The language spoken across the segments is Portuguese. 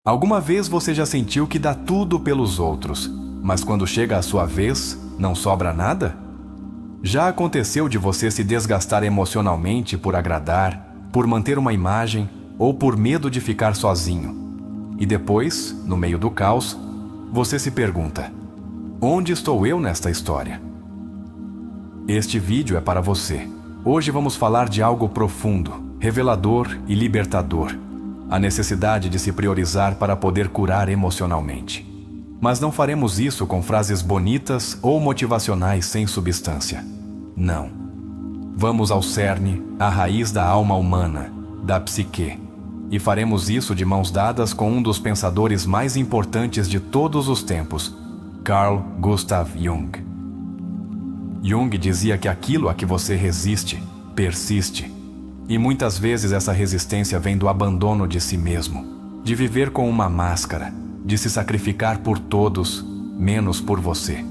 Alguma vez você já sentiu que dá tudo pelos outros, mas quando chega a sua vez, não sobra nada? Já aconteceu de você se desgastar emocionalmente por agradar, por manter uma imagem ou por medo de ficar sozinho? E depois, no meio do caos, você se pergunta: onde estou eu nesta história? Este vídeo é para você. Hoje vamos falar de algo profundo, revelador e libertador. A necessidade de se priorizar para poder curar emocionalmente. Mas não faremos isso com frases bonitas ou motivacionais sem substância. Não. Vamos ao cerne, à raiz da alma humana, da psique. E faremos isso de mãos dadas com um dos pensadores mais importantes de todos os tempos, Carl Gustav Jung. Jung dizia que aquilo a que você resiste, persiste. E muitas vezes essa resistência vem do abandono de si mesmo, de viver com uma máscara, de se sacrificar por todos, menos por você.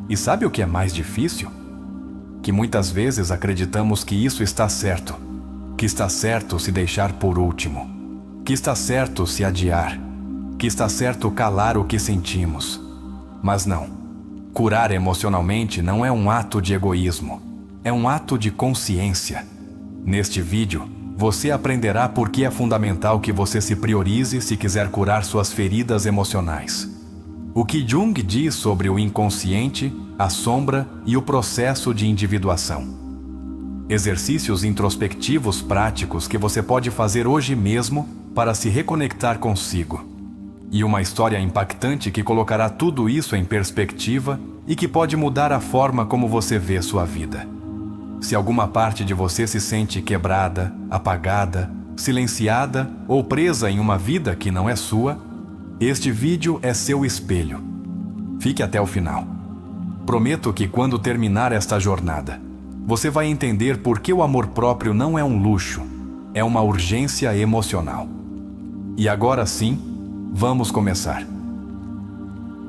E sabe o que é mais difícil? Que muitas vezes acreditamos que isso está certo, que está certo se deixar por último, que está certo se adiar, que está certo calar o que sentimos. Mas não. Curar emocionalmente não é um ato de egoísmo, é um ato de consciência. Neste vídeo, você aprenderá por que é fundamental que você se priorize se quiser curar suas feridas emocionais. O que Jung diz sobre o inconsciente, a sombra e o processo de individuação. Exercícios introspectivos práticos que você pode fazer hoje mesmo para se reconectar consigo. E uma história impactante que colocará tudo isso em perspectiva e que pode mudar a forma como você vê sua vida. Se alguma parte de você se sente quebrada, apagada, silenciada ou presa em uma vida que não é sua, este vídeo é seu espelho. Fique até o final. Prometo que quando terminar esta jornada, você vai entender por que o amor próprio não é um luxo, é uma urgência emocional. E agora sim, vamos começar.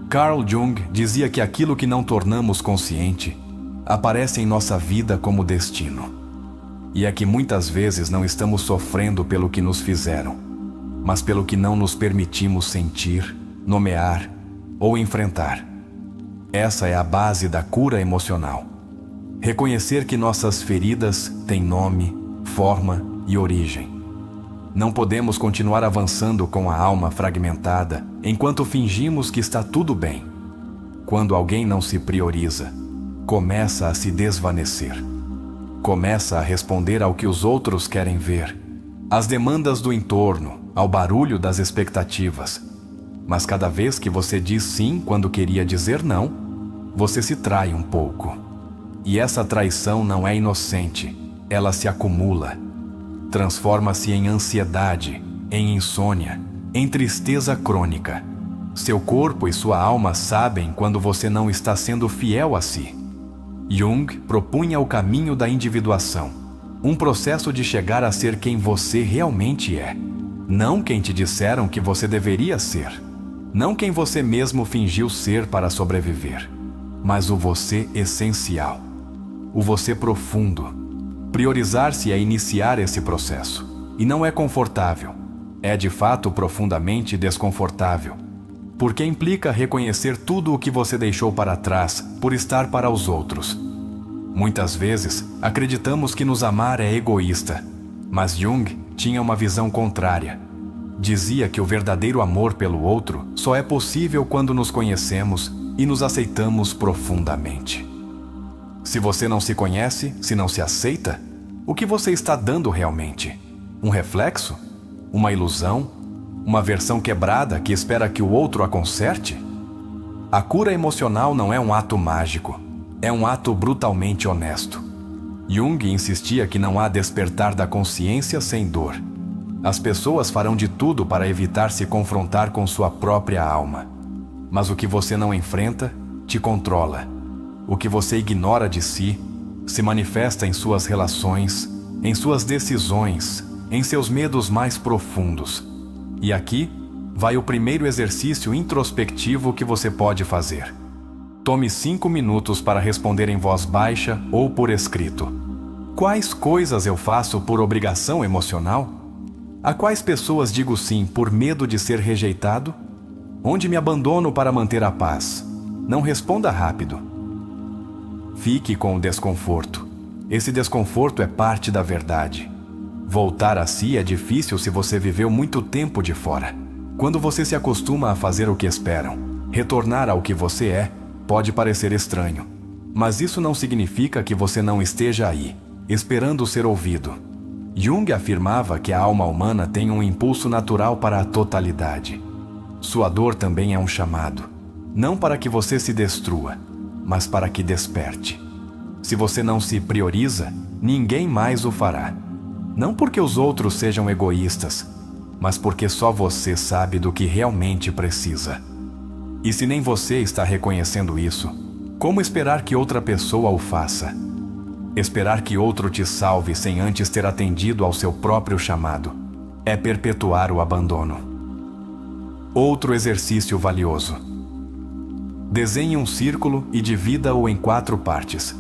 Carl Jung dizia que aquilo que não tornamos consciente aparece em nossa vida como destino. E é que muitas vezes não estamos sofrendo pelo que nos fizeram, mas pelo que não nos permitimos sentir, nomear ou enfrentar. Essa é a base da cura emocional. Reconhecer que nossas feridas têm nome, forma e origem. Não podemos continuar avançando com a alma fragmentada enquanto fingimos que está tudo bem. Quando alguém não se prioriza, começa a se desvanecer. Começa a responder ao que os outros querem ver, às demandas do entorno, ao barulho das expectativas. Mas cada vez que você diz sim quando queria dizer não, você se trai um pouco. E essa traição não é inocente, ela se acumula. Transforma-se em ansiedade, em insônia, em tristeza crônica. Seu corpo e sua alma sabem quando você não está sendo fiel a si. Jung propunha o caminho da individuação, um processo de chegar a ser quem você realmente é, não quem te disseram que você deveria ser, não quem você mesmo fingiu ser para sobreviver, mas o você essencial, o você profundo. Priorizar-se é iniciar esse processo, e não é confortável, é de fato profundamente desconfortável, porque implica reconhecer tudo o que você deixou para trás por estar para os outros. Muitas vezes, acreditamos que nos amar é egoísta, mas Jung tinha uma visão contrária. Dizia que o verdadeiro amor pelo outro só é possível quando nos conhecemos e nos aceitamos profundamente. Se você não se conhece, se não se aceita, o que você está dando realmente? Um reflexo? Uma ilusão? Uma versão quebrada que espera que o outro a conserte? A cura emocional não é um ato mágico, é um ato brutalmente honesto. Jung insistia que não há despertar da consciência sem dor. As pessoas farão de tudo para evitar se confrontar com sua própria alma. Mas o que você não enfrenta, te controla. O que você ignora de si, se manifesta em suas relações, em suas decisões, em seus medos mais profundos. E aqui vai o primeiro exercício introspectivo que você pode fazer. Tome 5 minutos para responder em voz baixa ou por escrito. Quais coisas eu faço por obrigação emocional? A quais pessoas digo sim por medo de ser rejeitado? Onde me abandono para manter a paz? Não responda rápido. Fique com o desconforto. Esse desconforto é parte da verdade. Voltar a si é difícil se você viveu muito tempo de fora. Quando você se acostuma a fazer o que esperam, retornar ao que você é pode parecer estranho. Mas isso não significa que você não esteja aí, esperando ser ouvido. Jung afirmava que a alma humana tem um impulso natural para a totalidade. Sua dor também é um chamado, não para que você se destrua, mas para que desperte. Se você não se prioriza, ninguém mais o fará. Não porque os outros sejam egoístas, mas porque só você sabe do que realmente precisa. E se nem você está reconhecendo isso, como esperar que outra pessoa o faça? Esperar que outro te salve sem antes ter atendido ao seu próprio chamado é perpetuar o abandono. Outro exercício valioso. Desenhe um círculo e divida-o em 4 partes.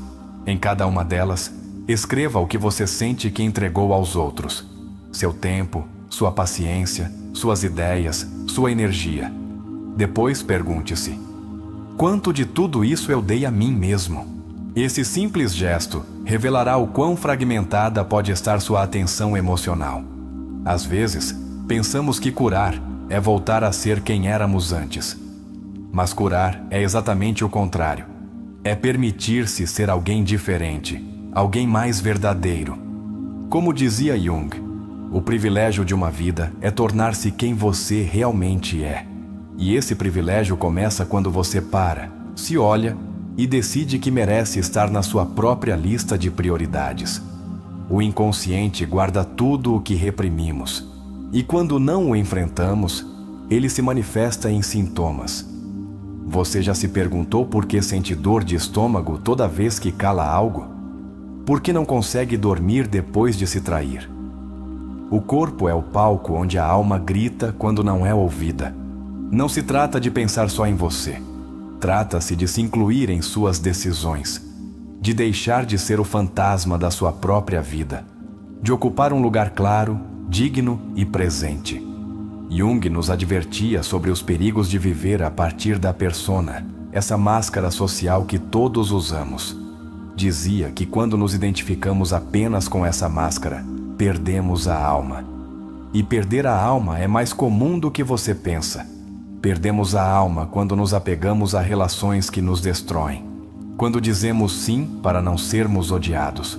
Em cada uma delas, escreva o que você sente que entregou aos outros: seu tempo, sua paciência, suas ideias, sua energia. Depois pergunte-se: quanto de tudo isso eu dei a mim mesmo? Esse simples gesto revelará o quão fragmentada pode estar sua atenção emocional. Às vezes, pensamos que curar é voltar a ser quem éramos antes. Mas curar é exatamente o contrário. É permitir-se ser alguém diferente, alguém mais verdadeiro. Como dizia Jung, o privilégio de uma vida é tornar-se quem você realmente é. E esse privilégio começa quando você para, se olha e decide que merece estar na sua própria lista de prioridades. O inconsciente guarda tudo o que reprimimos, e quando não o enfrentamos, ele se manifesta em sintomas. Você já se perguntou por que sente dor de estômago toda vez que cala algo? Por que não consegue dormir depois de se trair? O corpo é o palco onde a alma grita quando não é ouvida. Não se trata de pensar só em você. Trata-se de se incluir em suas decisões, de deixar de ser o fantasma da sua própria vida, de ocupar um lugar claro, digno e presente. Jung nos advertia sobre os perigos de viver a partir da persona, essa máscara social que todos usamos. Dizia que quando nos identificamos apenas com essa máscara, perdemos a alma. E perder a alma é mais comum do que você pensa. Perdemos a alma quando nos apegamos a relações que nos destroem. Quando dizemos sim para não sermos odiados.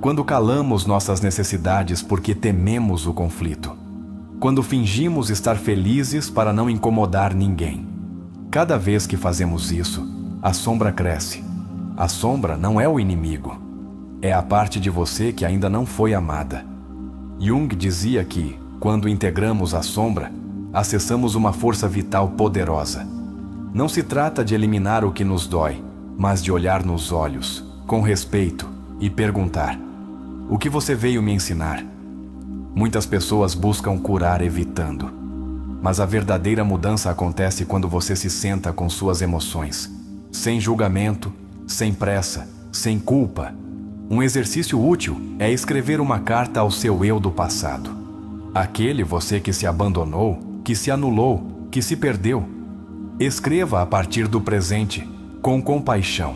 Quando calamos nossas necessidades porque tememos o conflito. Quando fingimos estar felizes para não incomodar ninguém. Cada vez que fazemos isso, a sombra cresce. A sombra não é o inimigo. É a parte de você que ainda não foi amada. Jung dizia que, quando integramos a sombra, acessamos uma força vital poderosa. Não se trata de eliminar o que nos dói, mas de olhar nos olhos, com respeito, e perguntar: o que você veio me ensinar? Muitas pessoas buscam curar evitando. Mas a verdadeira mudança acontece quando você se senta com suas emoções, sem julgamento, sem pressa, sem culpa. Um exercício útil é escrever uma carta ao seu eu do passado. Aquele você que se abandonou, que se anulou, que se perdeu. Escreva a partir do presente, com compaixão.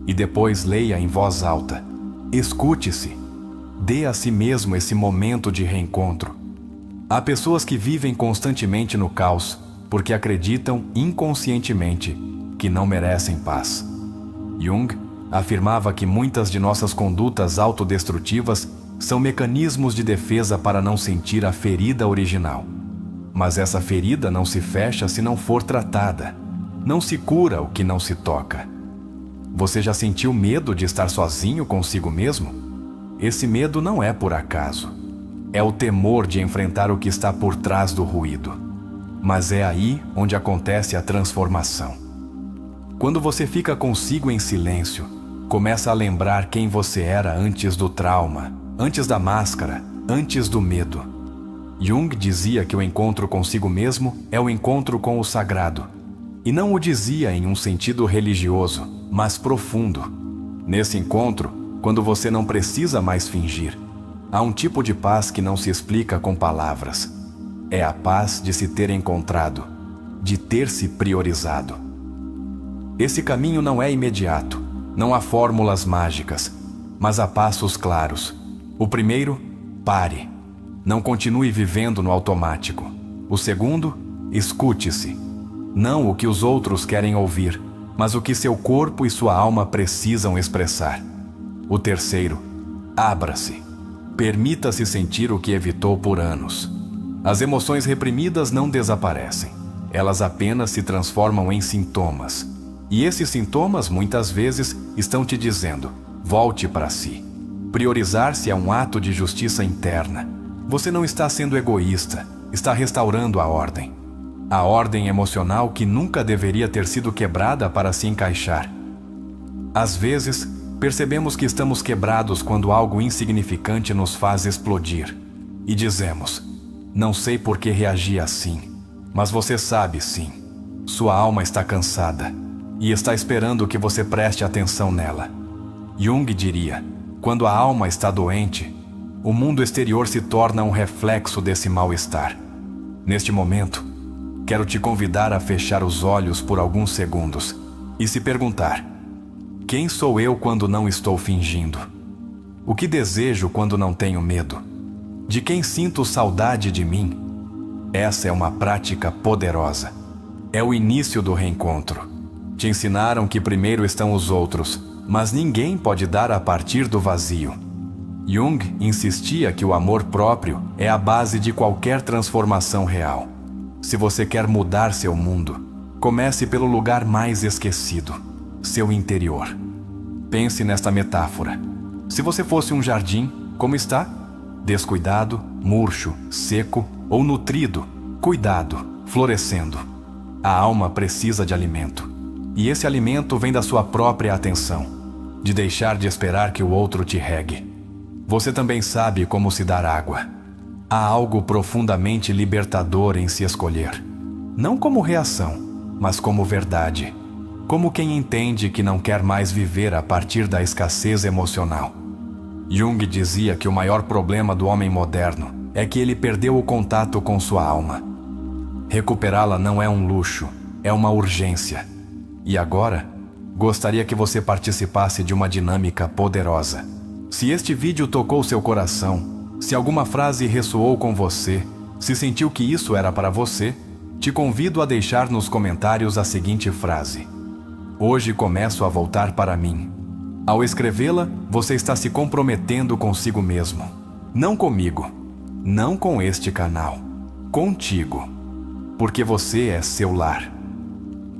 E depois leia em voz alta. Escute-se. Dê a si mesmo esse momento de reencontro. Há pessoas que vivem constantemente no caos porque acreditam inconscientemente que não merecem paz. Jung afirmava que muitas de nossas condutas autodestrutivas são mecanismos de defesa para não sentir a ferida original. Mas essa ferida não se fecha se não for tratada. Não se cura o que não se toca. Você já sentiu medo de estar sozinho consigo mesmo? Esse medo não é por acaso. É o temor de enfrentar o que está por trás do ruído. Mas é aí onde acontece a transformação. Quando você fica consigo em silêncio, começa a lembrar quem você era antes do trauma, antes da máscara, antes do medo. Jung dizia que o encontro consigo mesmo é o encontro com o sagrado. E não o dizia em um sentido religioso, mas profundo. Nesse encontro, quando você não precisa mais fingir, Há um tipo de paz que não se explica com palavras. É a paz de se ter encontrado, de ter se priorizado. Esse caminho não é imediato, não há fórmulas mágicas, mas há passos claros. O primeiro, pare. Não continue vivendo no automático. O segundo, escute-se. Não o que os outros querem ouvir, mas o que seu corpo e sua alma precisam expressar. O terceiro, abra-se. Permita-se sentir o que evitou por anos. As emoções reprimidas não desaparecem. Elas apenas se transformam em sintomas. E esses sintomas, muitas vezes, estão te dizendo: volte para si. Priorizar-se é um ato de justiça interna. Você não está sendo egoísta, está restaurando a ordem. A ordem emocional que nunca deveria ter sido quebrada para se encaixar. Às vezes, percebemos que estamos quebrados quando algo insignificante nos faz explodir. E dizemos: não sei por que reagi assim, mas você sabe sim. Sua alma está cansada e está esperando que você preste atenção nela. Jung diria: quando a alma está doente, o mundo exterior se torna um reflexo desse mal-estar. Neste momento, quero te convidar a fechar os olhos por alguns segundos e se perguntar: quem sou eu quando não estou fingindo? O que desejo quando não tenho medo? De quem sinto saudade de mim? Essa é uma prática poderosa. É o início do reencontro. Te ensinaram que primeiro estão os outros, mas ninguém pode dar a partir do vazio. Jung insistia que o amor próprio é a base de qualquer transformação real. Se você quer mudar seu mundo, comece pelo lugar mais esquecido, seu interior. Pense nesta metáfora. Se você fosse um jardim, como está? Descuidado, murcho, seco ou nutrido, cuidado, florescendo. A alma precisa de alimento. E esse alimento vem da sua própria atenção, de deixar de esperar que o outro te regue. Você também sabe como se dar água. Há algo profundamente libertador em se escolher. Não como reação, mas como verdade. Como quem entende que não quer mais viver a partir da escassez emocional. Jung dizia que o maior problema do homem moderno é que ele perdeu o contato com sua alma. Recuperá-la não é um luxo, é uma urgência. E agora, gostaria que você participasse de uma dinâmica poderosa. Se este vídeo tocou seu coração, se alguma frase ressoou com você, se sentiu que isso era para você, te convido a deixar nos comentários a seguinte frase: hoje começo a voltar para mim. Ao escrevê-la, você está se comprometendo consigo mesmo. Não comigo, não com este canal, contigo. Porque você é seu lar.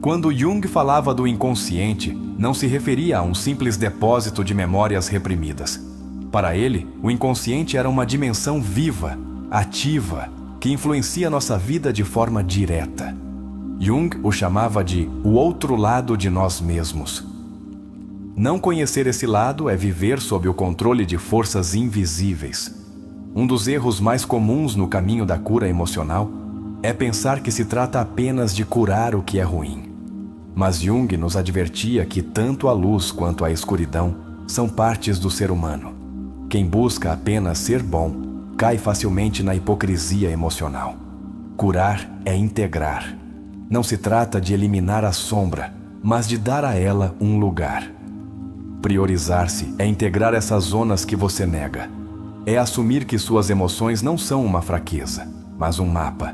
Quando Jung falava do inconsciente, não se referia a um simples depósito de memórias reprimidas. Para ele, o inconsciente era uma dimensão viva, ativa, que influencia nossa vida de forma direta. Jung o chamava de o outro lado de nós mesmos. Não conhecer esse lado é viver sob o controle de forças invisíveis. Um dos erros mais comuns no caminho da cura emocional é pensar que se trata apenas de curar o que é ruim. Mas Jung nos advertia que tanto a luz quanto a escuridão são partes do ser humano. Quem busca apenas ser bom cai facilmente na hipocrisia emocional. Curar é integrar. Não se trata de eliminar a sombra, mas de dar a ela um lugar. Priorizar-se é integrar essas zonas que você nega. É assumir que suas emoções não são uma fraqueza, mas um mapa.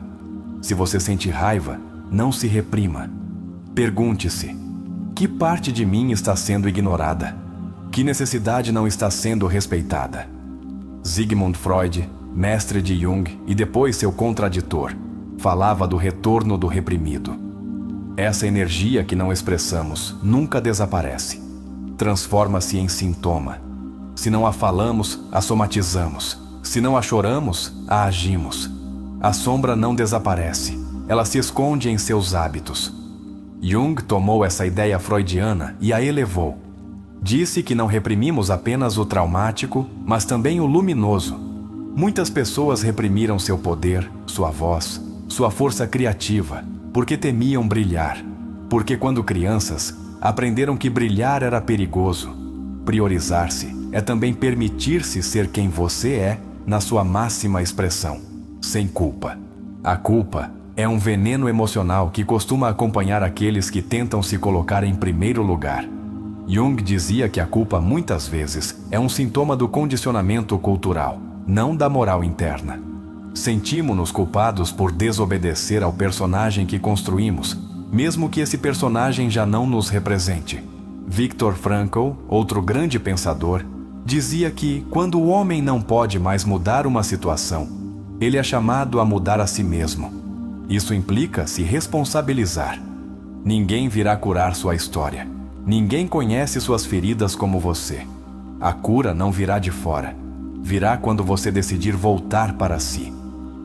Se você sente raiva, não se reprima. Pergunte-se: que parte de mim está sendo ignorada? Que necessidade não está sendo respeitada? Sigmund Freud, mestre de Jung e depois seu contraditor, falava do retorno do reprimido. Essa energia que não expressamos nunca desaparece. Transforma-se em sintoma. Se não a falamos, a somatizamos. Se não a choramos, a agimos. A sombra não desaparece. Ela se esconde em seus hábitos. Jung tomou essa ideia freudiana e a elevou. Disse que não reprimimos apenas o traumático, mas também o luminoso. Muitas pessoas reprimiram seu poder, sua voz, sua força criativa, porque temiam brilhar. Porque quando crianças, aprenderam que brilhar era perigoso. Priorizar-se é também permitir-se ser quem você é na sua máxima expressão, sem culpa. A culpa é um veneno emocional que costuma acompanhar aqueles que tentam se colocar em primeiro lugar. Jung dizia que a culpa muitas vezes é um sintoma do condicionamento cultural, não da moral interna. Sentimos-nos culpados por desobedecer ao personagem que construímos, mesmo que esse personagem já não nos represente. Viktor Frankl, outro grande pensador, dizia que quando o homem não pode mais mudar uma situação, ele é chamado a mudar a si mesmo. Isso implica se responsabilizar. Ninguém virá curar sua história. Ninguém conhece suas feridas como você. A cura não virá de fora. Virá quando você decidir voltar para si.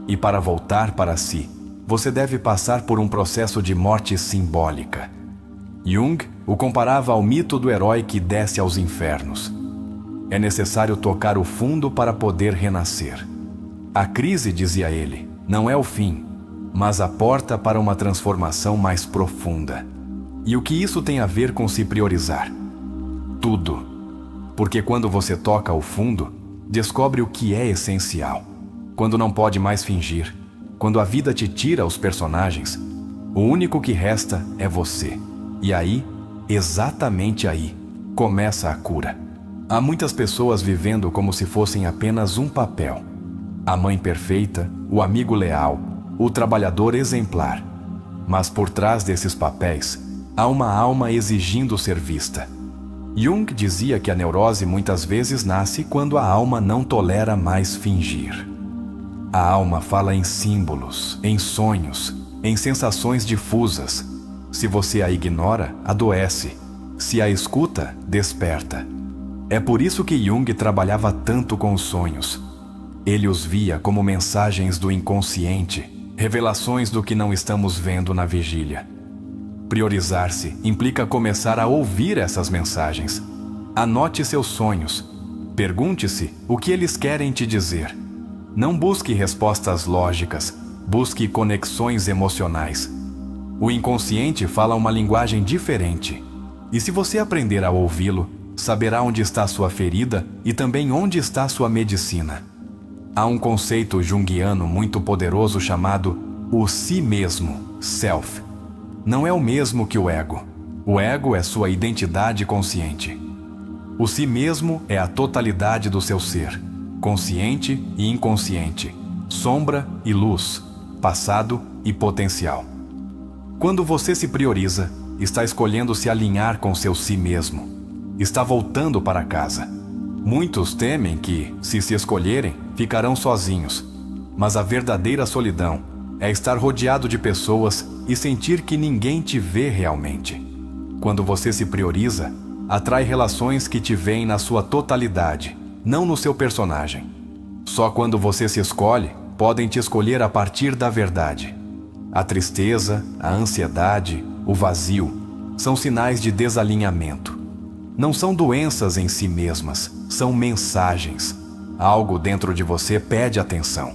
E para voltar para si, você deve passar por um processo de morte simbólica. Jung o comparava ao mito do herói que desce aos infernos. É necessário tocar o fundo para poder renascer. A crise, dizia ele, não é o fim, mas a porta para uma transformação mais profunda. E o que isso tem a ver com se priorizar? Tudo. Porque quando você toca o fundo, descobre o que é essencial. Quando não pode mais fingir, quando a vida te tira os personagens, o único que resta é você. E aí, exatamente aí, começa a cura. Há muitas pessoas vivendo como se fossem apenas um papel. A mãe perfeita, o amigo leal, o trabalhador exemplar. Mas por trás desses papéis, há uma alma exigindo ser vista. Jung dizia que a neurose muitas vezes nasce quando a alma não tolera mais fingir. A alma fala em símbolos, em sonhos, em sensações difusas. Se você a ignora, adoece. Se a escuta, desperta. É por isso que Jung trabalhava tanto com os sonhos. Ele os via como mensagens do inconsciente, revelações do que não estamos vendo na vigília. Priorizar-se implica começar a ouvir essas mensagens. Anote seus sonhos. Pergunte-se o que eles querem te dizer. Não busque respostas lógicas, busque conexões emocionais. O inconsciente fala uma linguagem diferente. E se você aprender a ouvi-lo, saberá onde está sua ferida e também onde está sua medicina. Há um conceito junguiano muito poderoso chamado o si mesmo, self. Não é o mesmo que o ego. O ego é sua identidade consciente. O si mesmo é a totalidade do seu ser, consciente e inconsciente, sombra e luz, passado e potencial. Quando você se prioriza, está escolhendo se alinhar com seu si mesmo. Está voltando para casa. Muitos temem que, se escolherem, ficarão sozinhos. Mas a verdadeira solidão é estar rodeado de pessoas e sentir que ninguém te vê realmente. Quando você se prioriza, atrai relações que te veem na sua totalidade, não no seu personagem. Só quando você se escolhe, podem te escolher a partir da verdade. A tristeza, a ansiedade, o vazio são sinais de desalinhamento. Não são doenças em si mesmas, são mensagens. Algo dentro de você pede atenção.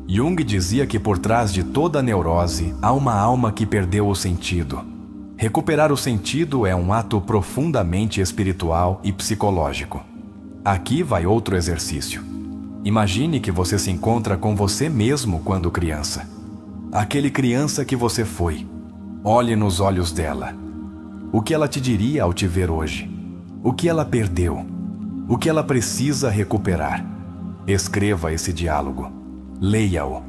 Jung dizia que por trás de toda neurose há uma alma que perdeu o sentido. Recuperar o sentido é um ato profundamente espiritual e psicológico. Aqui vai outro exercício. Imagine que você se encontra com você mesmo quando criança. Aquele criança que você foi. Olhe nos olhos dela. O que ela te diria ao te ver hoje? O que ela perdeu? O que ela precisa recuperar? Escreva esse diálogo. Leia-o.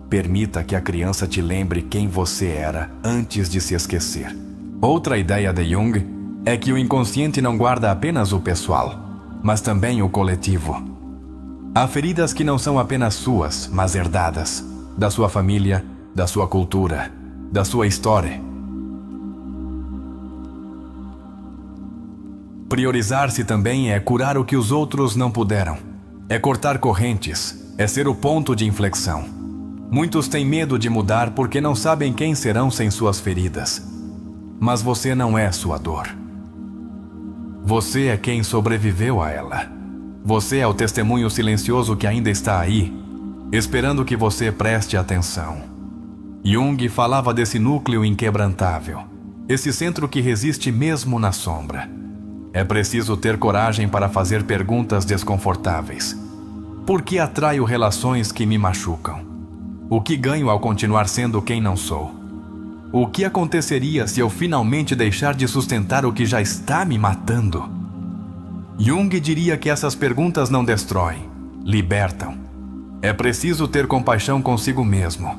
Permita que a criança te lembre quem você era antes de se esquecer. Outra ideia de Jung é que o inconsciente não guarda apenas o pessoal, mas também o coletivo. Há feridas que não são apenas suas, mas herdadas, da sua família, da sua cultura, da sua história. Priorizar-se também é curar o que os outros não puderam. É cortar correntes, é ser o ponto de inflexão. Muitos têm medo de mudar porque não sabem quem serão sem suas feridas. Mas você não é sua dor. Você é quem sobreviveu a ela. Você é o testemunho silencioso que ainda está aí, esperando que você preste atenção. Jung falava desse núcleo inquebrantável, esse centro que resiste mesmo na sombra. É preciso ter coragem para fazer perguntas desconfortáveis. Por que atraio relações que me machucam? O que ganho ao continuar sendo quem não sou? O que aconteceria se eu finalmente deixar de sustentar o que já está me matando? Jung diria que essas perguntas não destroem, libertam. É preciso ter compaixão consigo mesmo,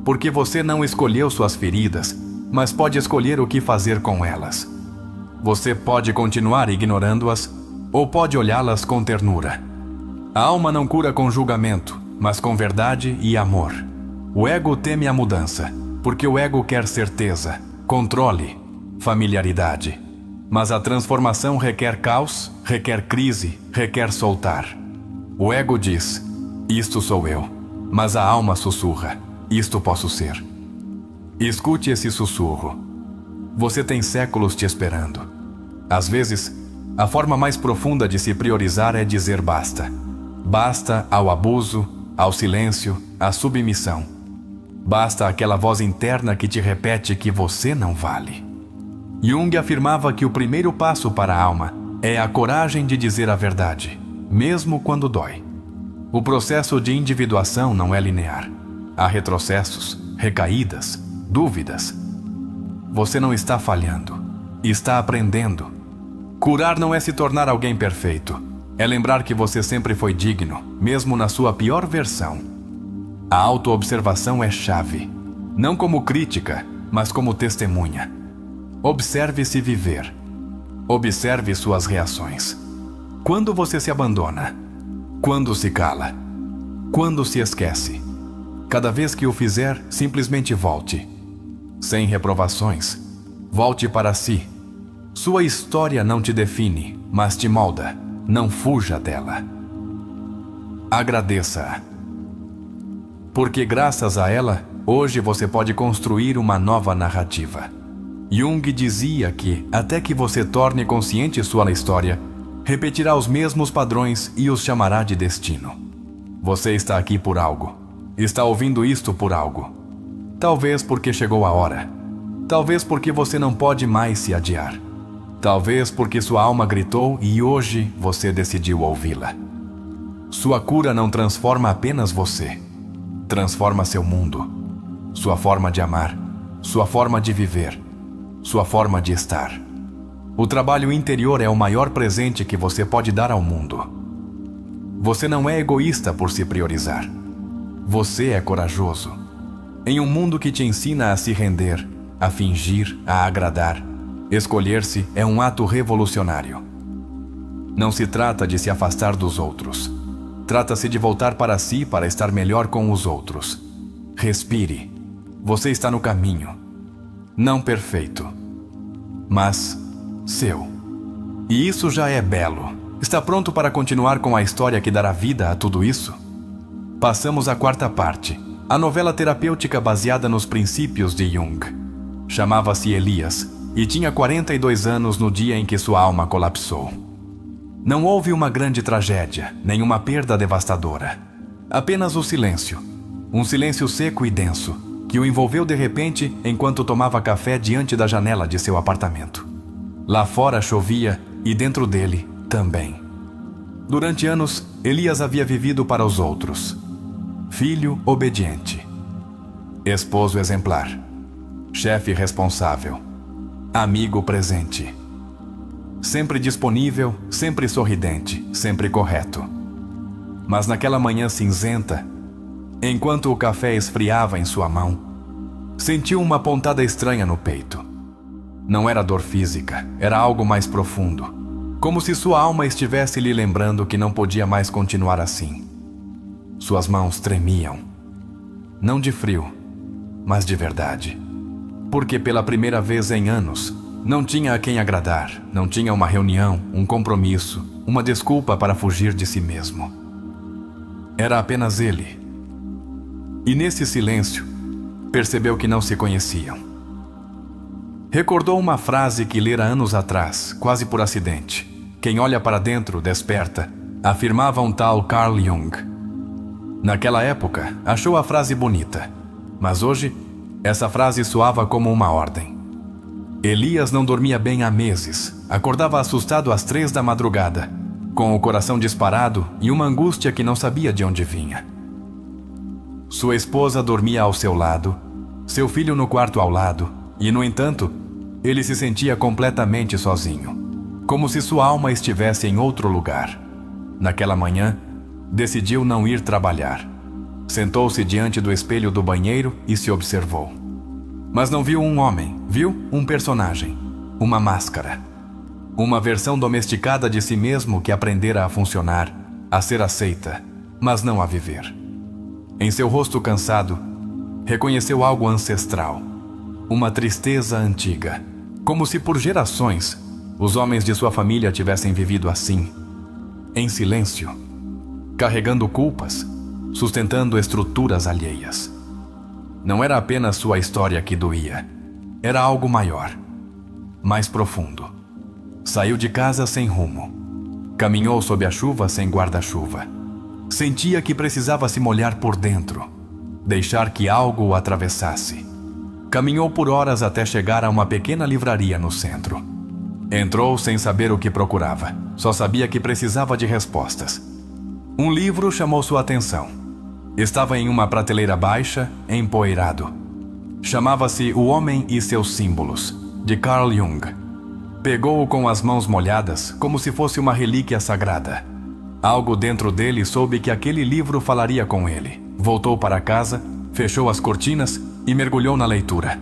porque você não escolheu suas feridas, mas pode escolher o que fazer com elas. Você pode continuar ignorando-as ou pode olhá-las com ternura. A alma não cura com julgamento, mas com verdade e amor. O ego teme a mudança, porque o ego quer certeza, controle, familiaridade. Mas a transformação requer caos, requer crise, requer soltar. O ego diz, isto sou eu, mas a alma sussurra, isto posso ser. Escute esse sussurro. Você tem séculos te esperando. Às vezes, a forma mais profunda de se priorizar é dizer basta. Basta ao abuso, ao silêncio, à submissão. Basta aquela voz interna que te repete que você não vale. Jung afirmava que o primeiro passo para a alma é a coragem de dizer a verdade, mesmo quando dói. O processo de individuação não é linear. Há retrocessos, recaídas, dúvidas. Você não está falhando, está aprendendo. Curar não é se tornar alguém perfeito. É lembrar que você sempre foi digno, mesmo na sua pior versão. A autoobservação é chave, não como crítica, mas como testemunha. Observe-se viver. Observe suas reações. Quando você se abandona? Quando se cala? Quando se esquece? Cada vez que o fizer, simplesmente volte. Sem reprovações. Volte para si. Sua história não te define, mas te molda. Não fuja dela. Agradeça-a. Porque graças a ela, hoje você pode construir uma nova narrativa. Jung dizia que, até que você torne consciente sua história, repetirá os mesmos padrões e os chamará de destino. Você está aqui por algo. Está ouvindo isto por algo. Talvez porque chegou a hora. Talvez porque você não pode mais se adiar. Talvez porque sua alma gritou e hoje você decidiu ouvi-la. Sua cura não transforma apenas você. Transforma seu mundo, sua forma de amar, sua forma de viver, sua forma de estar. O trabalho interior é o maior presente que você pode dar ao mundo. Você não é egoísta por se priorizar. Você é corajoso. Em um mundo que te ensina a se render, a fingir, a agradar, escolher-se é um ato revolucionário. Não se trata de se afastar dos outros. Trata-se de voltar para si para estar melhor com os outros. Respire. Você está no caminho. Não perfeito, mas seu. E isso já é belo. Está pronto para continuar com a história que dará vida a tudo isso? Passamos à quarta parte, a novela terapêutica baseada nos princípios de Jung. Chamava-se Elias e tinha 42 anos no dia em que sua alma colapsou. Não houve uma grande tragédia, nem uma perda devastadora. Apenas o silêncio. Um silêncio seco e denso, que o envolveu de repente enquanto tomava café diante da janela de seu apartamento. Lá fora chovia e dentro dele também. Durante anos, Elias havia vivido para os outros. Filho obediente. Esposo exemplar. Chefe responsável. Amigo presente. Sempre disponível, sempre sorridente, sempre correto. Mas naquela manhã cinzenta, enquanto o café esfriava em sua mão, sentiu uma pontada estranha no peito. Não era dor física, era algo mais profundo, como se sua alma estivesse lhe lembrando que não podia mais continuar assim. Suas mãos tremiam, não de frio, mas de verdade, porque pela primeira vez em anos, não tinha a quem agradar, não tinha uma reunião, um compromisso, uma desculpa para fugir de si mesmo. Era apenas ele. E nesse silêncio, percebeu que não se conheciam. Recordou uma frase que lera anos atrás, quase por acidente. Quem olha para dentro, desperta, afirmava um tal Carl Jung. Naquela época, achou a frase bonita, mas hoje, essa frase soava como uma ordem. Elias não dormia bem há meses. Acordava assustado às 3 da madrugada, com o coração disparado e uma angústia que não sabia de onde vinha. Sua esposa dormia ao seu lado, seu filho no quarto ao lado, e, no entanto, ele se sentia completamente sozinho, como se sua alma estivesse em outro lugar. Naquela manhã, decidiu não ir trabalhar. Sentou-se diante do espelho do banheiro e se observou. Mas não viu um homem, viu um personagem, uma máscara. Uma versão domesticada de si mesmo que aprendera a funcionar, a ser aceita, mas não a viver. Em seu rosto cansado, reconheceu algo ancestral, uma tristeza antiga, como se por gerações os homens de sua família tivessem vivido assim, em silêncio, carregando culpas, sustentando estruturas alheias. Não era apenas sua história que doía, era algo maior, mais profundo. Saiu de casa sem rumo, caminhou sob a chuva sem guarda-chuva. Sentia que precisava se molhar por dentro, deixar que algo o atravessasse. Caminhou por horas até chegar a uma pequena livraria no centro. Entrou sem saber o que procurava, só sabia que precisava de respostas. Um livro chamou sua atenção. Estava em uma prateleira baixa, empoeirado. Chamava-se O Homem e Seus Símbolos, de Carl Jung. Pegou-o com as mãos molhadas, como se fosse uma relíquia sagrada. Algo dentro dele soube que aquele livro falaria com ele. Voltou para casa, fechou as cortinas e mergulhou na leitura.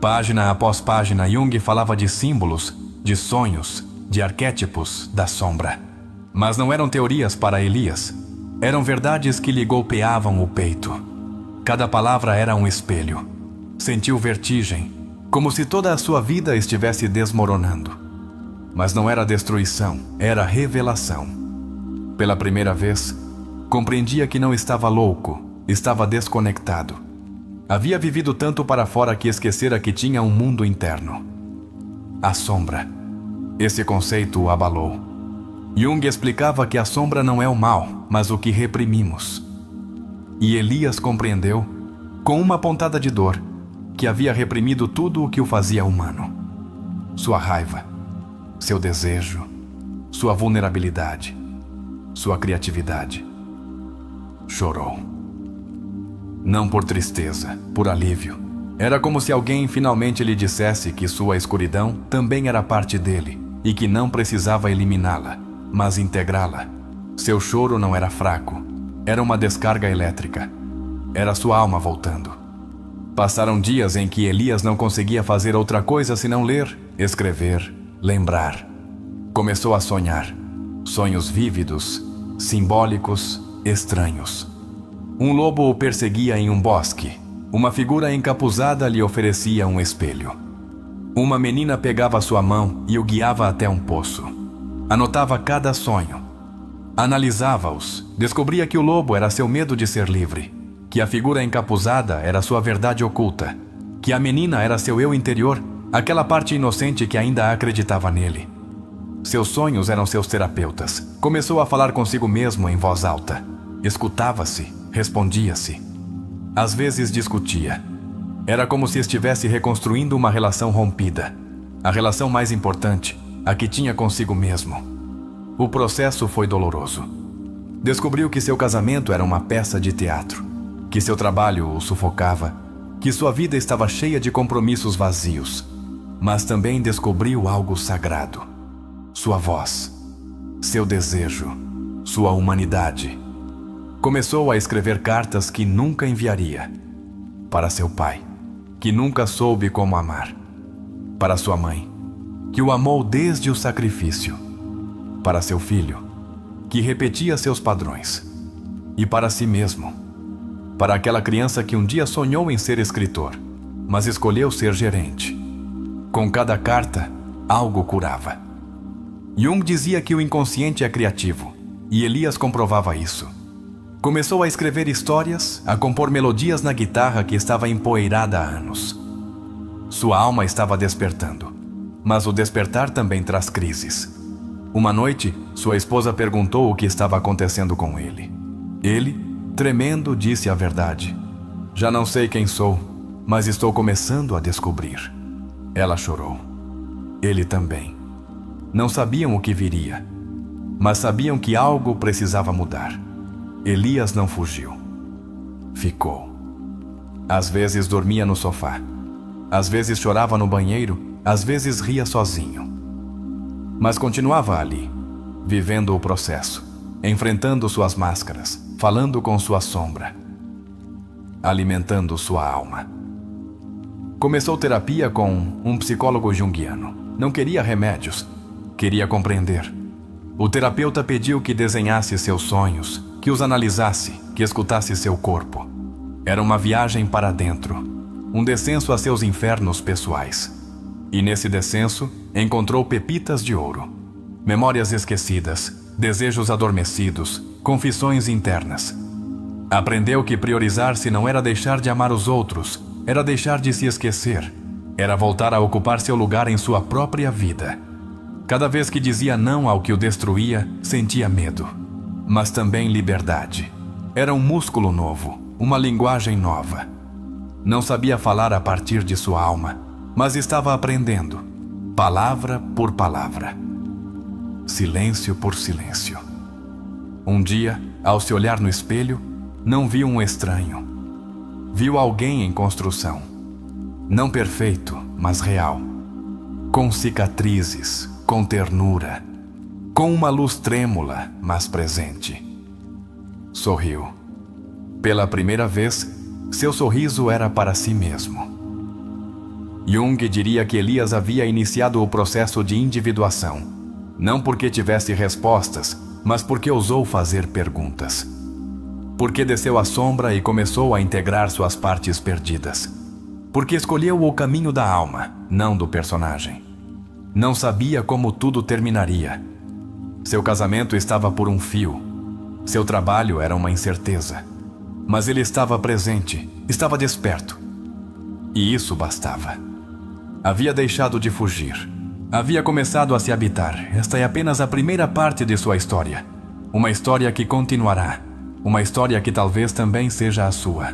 Página após página, Jung falava de símbolos, de sonhos, de arquétipos, da sombra. Mas não eram teorias para Elias. Eram verdades que lhe golpeavam o peito. Cada palavra era um espelho. Sentiu vertigem, como se toda a sua vida estivesse desmoronando. Mas não era destruição, era revelação. Pela primeira vez, compreendia que não estava louco, estava desconectado. Havia vivido tanto para fora que esquecera que tinha um mundo interno. A sombra. Esse conceito o abalou. Jung explicava que a sombra não é o mal, mas o que reprimimos. E Elias compreendeu, com uma pontada de dor, que havia reprimido tudo o que o fazia humano. Sua raiva, seu desejo, sua vulnerabilidade, sua criatividade. Chorou. Não por tristeza, por alívio. Era como se alguém finalmente lhe dissesse que sua escuridão também era parte dele e que não precisava eliminá-la, mas integrá-la. Seu choro não era fraco, era uma descarga elétrica. Era sua alma voltando. Passaram dias em que Elias não conseguia fazer outra coisa senão ler, escrever, lembrar. Começou a sonhar. Sonhos vívidos, simbólicos, estranhos. Um lobo o perseguia em um bosque. Uma figura encapuzada lhe oferecia um espelho. Uma menina pegava sua mão e o guiava até um poço. Anotava cada sonho. Analisava-os. Descobria que o lobo era seu medo de ser livre, que a figura encapuzada era sua verdade oculta, que a menina era seu eu interior, aquela parte inocente que ainda acreditava nele. Seus sonhos eram seus terapeutas. Começou a falar consigo mesmo em voz alta. Escutava-se, respondia-se. Às vezes discutia. Era como se estivesse reconstruindo uma relação rompida. A relação mais importante, a que tinha consigo mesmo. O processo foi doloroso. Descobriu que seu casamento era uma peça de teatro, que seu trabalho o sufocava, que sua vida estava cheia de compromissos vazios. Mas também descobriu algo sagrado. Sua voz, seu desejo, sua humanidade. Começou a escrever cartas que nunca enviaria. Para seu pai, que nunca soube como amar. Para sua mãe, que o amou desde o sacrifício. Para seu filho, que repetia seus padrões. E para si mesmo. Para aquela criança que um dia sonhou em ser escritor, mas escolheu ser gerente. Com cada carta, algo curava. Jung dizia que o inconsciente é criativo, e Elias comprovava isso. Começou a escrever histórias, a compor melodias na guitarra que estava empoeirada há anos. Sua alma estava despertando, mas o despertar também traz crises. Uma noite, sua esposa perguntou o que estava acontecendo com ele. Ele, tremendo, disse a verdade. Já não sei quem sou, mas estou começando a descobrir. Ela chorou. Ele também. Não sabiam o que viria, mas sabiam que algo precisava mudar. Elias não fugiu. Ficou. Às vezes dormia no sofá. Às vezes chorava no banheiro. Às vezes ria sozinho. Mas continuava ali, vivendo o processo, enfrentando suas máscaras, falando com sua sombra, alimentando sua alma. Começou terapia com um psicólogo junguiano. Não queria remédios, queria compreender. O terapeuta pediu que desenhasse seus sonhos, que os analisasse, que escutasse seu corpo. Era uma viagem para dentro, um descenso a seus infernos pessoais. E nesse descenso, encontrou pepitas de ouro, memórias esquecidas, desejos adormecidos, confissões internas. Aprendeu que priorizar-se não era deixar de amar os outros, era deixar de se esquecer, era voltar a ocupar seu lugar em sua própria vida. Cada vez que dizia não ao que o destruía, sentia medo, mas também liberdade. Era um músculo novo, uma linguagem nova. Não sabia falar a partir de sua alma, mas estava aprendendo, palavra por palavra, silêncio por silêncio. Um dia, ao se olhar no espelho, não viu um estranho. Viu alguém em construção, não perfeito, mas real, com cicatrizes, com ternura, com uma luz trêmula, mas presente. Sorriu. Pela primeira vez, seu sorriso era para si mesmo. Jung diria que Elias havia iniciado o processo de individuação, não porque tivesse respostas, mas porque ousou fazer perguntas. Porque desceu à sombra e começou a integrar suas partes perdidas. Porque escolheu o caminho da alma, não do personagem. Não sabia como tudo terminaria. Seu casamento estava por um fio. Seu trabalho era uma incerteza. Mas ele estava presente, estava desperto. E isso bastava. Havia deixado de fugir. Havia começado a se habitar. Esta é apenas a primeira parte de sua história. Uma história que continuará. Uma história que talvez também seja a sua.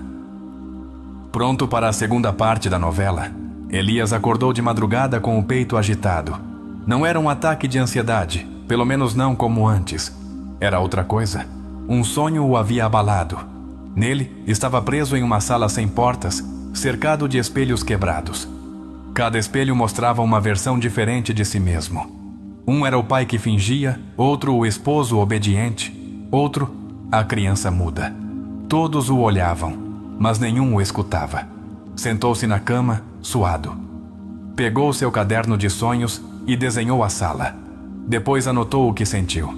Pronto para a segunda parte da novela, Elias acordou de madrugada com o peito agitado. Não era um ataque de ansiedade, pelo menos não como antes. Era outra coisa. Um sonho o havia abalado. Nele, estava preso em uma sala sem portas, cercado de espelhos quebrados. Cada espelho mostrava uma versão diferente de si mesmo. Um era o pai que fingia, outro o esposo obediente, outro a criança muda. Todos o olhavam, mas nenhum o escutava. Sentou-se na cama, suado. Pegou seu caderno de sonhos e desenhou a sala. Depois anotou o que sentiu.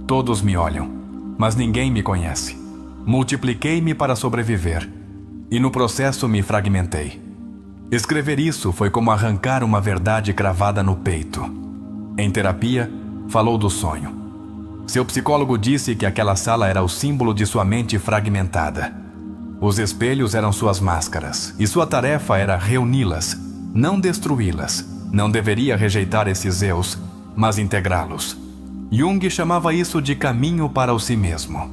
Todos me olham, mas ninguém me conhece. Multipliquei-me para sobreviver, e no processo me fragmentei. Escrever isso foi como arrancar uma verdade cravada no peito. Em terapia, falou do sonho. Seu psicólogo disse que aquela sala era o símbolo de sua mente fragmentada. Os espelhos eram suas máscaras, e sua tarefa era reuni-las, não destruí-las. Não deveria rejeitar esses eus, mas integrá-los. Jung chamava isso de caminho para o si mesmo.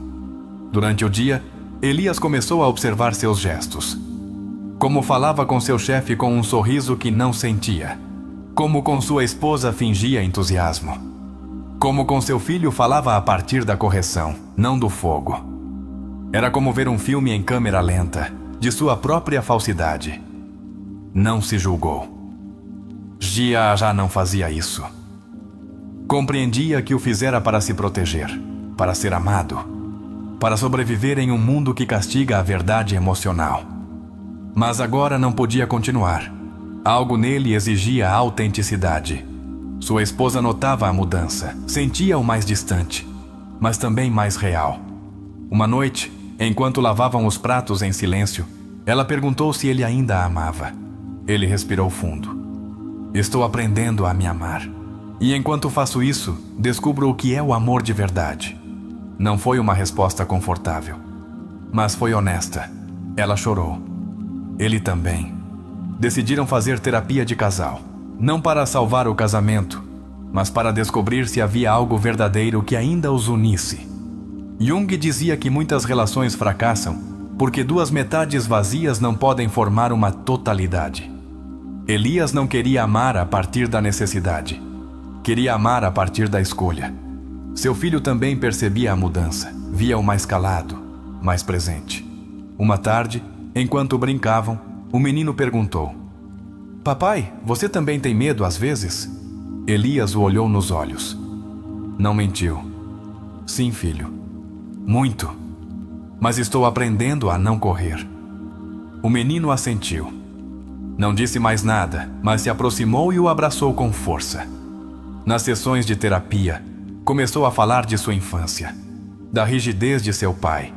Durante o dia, Elias começou a observar seus gestos. Como falava com seu chefe com um sorriso que não sentia. Como com sua esposa fingia entusiasmo. Como com seu filho falava a partir da correção, não do fogo. Era como ver um filme em câmera lenta, de sua própria falsidade. Não se julgou. Gia já não fazia isso. Compreendia que o fizera para se proteger, para ser amado, para sobreviver em um mundo que castiga a verdade emocional. Mas agora não podia continuar. Algo nele exigia autenticidade. Sua esposa notava a mudança, sentia-o mais distante, mas também mais real. Uma noite, enquanto lavavam os pratos em silêncio, ela perguntou se ele ainda a amava. Ele respirou fundo. Estou aprendendo a me amar. E enquanto faço isso, descubro o que é o amor de verdade. Não foi uma resposta confortável, mas foi honesta. Ela chorou. Ele também. Decidiram fazer terapia de casal. Não para salvar o casamento, mas para descobrir se havia algo verdadeiro que ainda os unisse. Jung dizia que muitas relações fracassam porque duas metades vazias não podem formar uma totalidade. Elias não queria amar a partir da necessidade. Queria amar a partir da escolha. Seu filho também percebia a mudança. Via-o mais calado, mais presente. Uma tarde, enquanto brincavam, o menino perguntou: Papai, você também tem medo às vezes? Elias o olhou nos olhos. Não mentiu. Sim, filho. Muito. Mas estou aprendendo a não correr. O menino assentiu. Não disse mais nada, mas se aproximou e o abraçou com força. Nas sessões de terapia, começou a falar de sua infância, da rigidez de seu pai,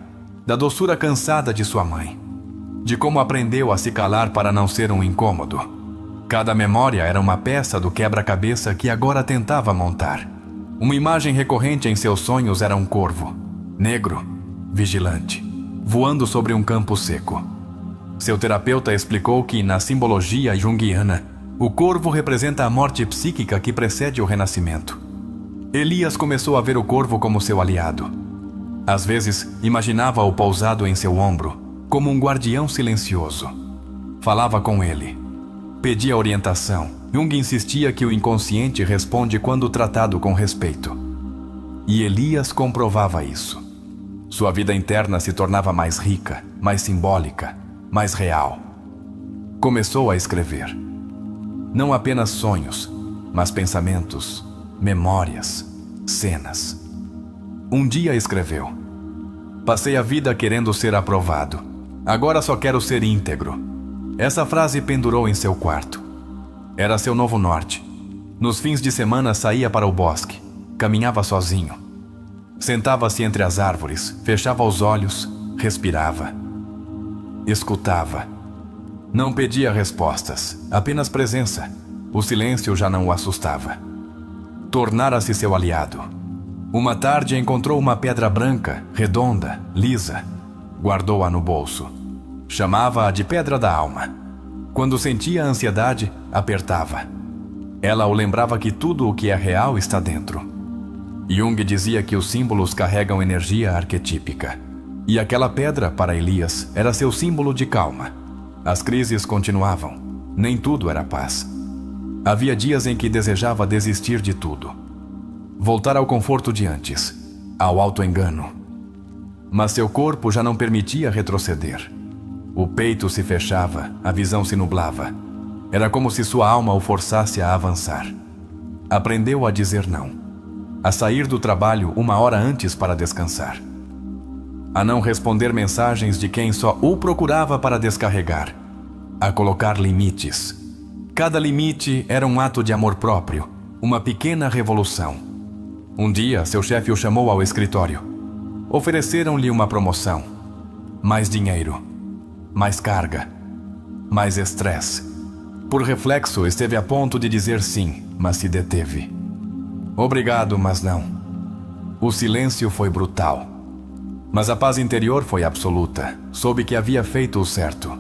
da doçura cansada de sua mãe, de como aprendeu a se calar para não ser um incômodo. Cada memória era uma peça do quebra-cabeça que agora tentava montar. Uma imagem recorrente em seus sonhos era um corvo, negro, vigilante, voando sobre um campo seco. Seu terapeuta explicou que, na simbologia junguiana, o corvo representa a morte psíquica que precede o renascimento. Elias começou a ver o corvo como seu aliado. Às vezes, imaginava-o pousado em seu ombro, como um guardião silencioso. Falava com ele. Pedia orientação. Jung insistia que o inconsciente responde quando tratado com respeito. E Elias comprovava isso. Sua vida interna se tornava mais rica, mais simbólica, mais real. Começou a escrever. Não apenas sonhos, mas pensamentos, memórias, cenas. Um dia escreveu: Passei a vida querendo ser aprovado. Agora só quero ser íntegro. Essa frase pendurou em seu quarto. Era seu novo norte. Nos fins de semana saía para o bosque. Caminhava sozinho. Sentava-se entre as árvores, fechava os olhos, respirava. Escutava. Não pedia respostas, apenas presença. O silêncio já não o assustava. Tornara-se seu aliado. Uma tarde encontrou uma pedra branca, redonda, lisa. Guardou-a no bolso. Chamava-a de pedra da alma. Quando sentia a ansiedade, apertava. Ela o lembrava que tudo o que é real está dentro. Jung dizia que os símbolos carregam energia arquetípica. E aquela pedra, para Elias, era seu símbolo de calma. As crises continuavam. Nem tudo era paz. Havia dias em que desejava desistir de tudo. Voltar ao conforto de antes, ao auto-engano. Mas seu corpo já não permitia retroceder. O peito se fechava, a visão se nublava. Era como se sua alma o forçasse a avançar. Aprendeu a dizer não. A sair do trabalho 1 hora antes para descansar. A não responder mensagens de quem só o procurava para descarregar. A colocar limites. Cada limite era um ato de amor próprio, uma pequena revolução. Um dia, seu chefe o chamou ao escritório. Ofereceram-lhe uma promoção. Mais dinheiro. Mais carga. Mais estresse. Por reflexo, esteve a ponto de dizer sim, mas se deteve. Obrigado, mas não. O silêncio foi brutal. Mas a paz interior foi absoluta. Soube que havia feito o certo.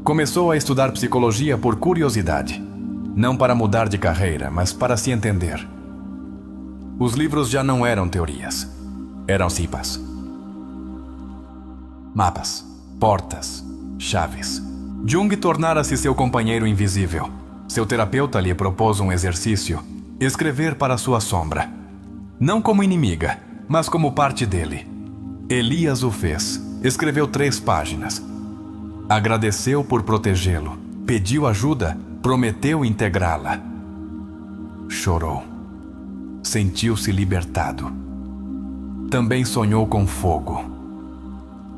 Começou a estudar psicologia por curiosidade. Não para mudar de carreira, mas para se entender. Os livros já não eram teorias. Eram cipas. Mapas, portas, chaves. Jung tornara-se seu companheiro invisível. Seu terapeuta lhe propôs um exercício: escrever para sua sombra. Não como inimiga, mas como parte dele. Elias o fez. Escreveu 3 páginas. Agradeceu por protegê-lo. Pediu ajuda. Prometeu integrá-la. Chorou. Sentiu-se libertado. Também sonhou com fogo.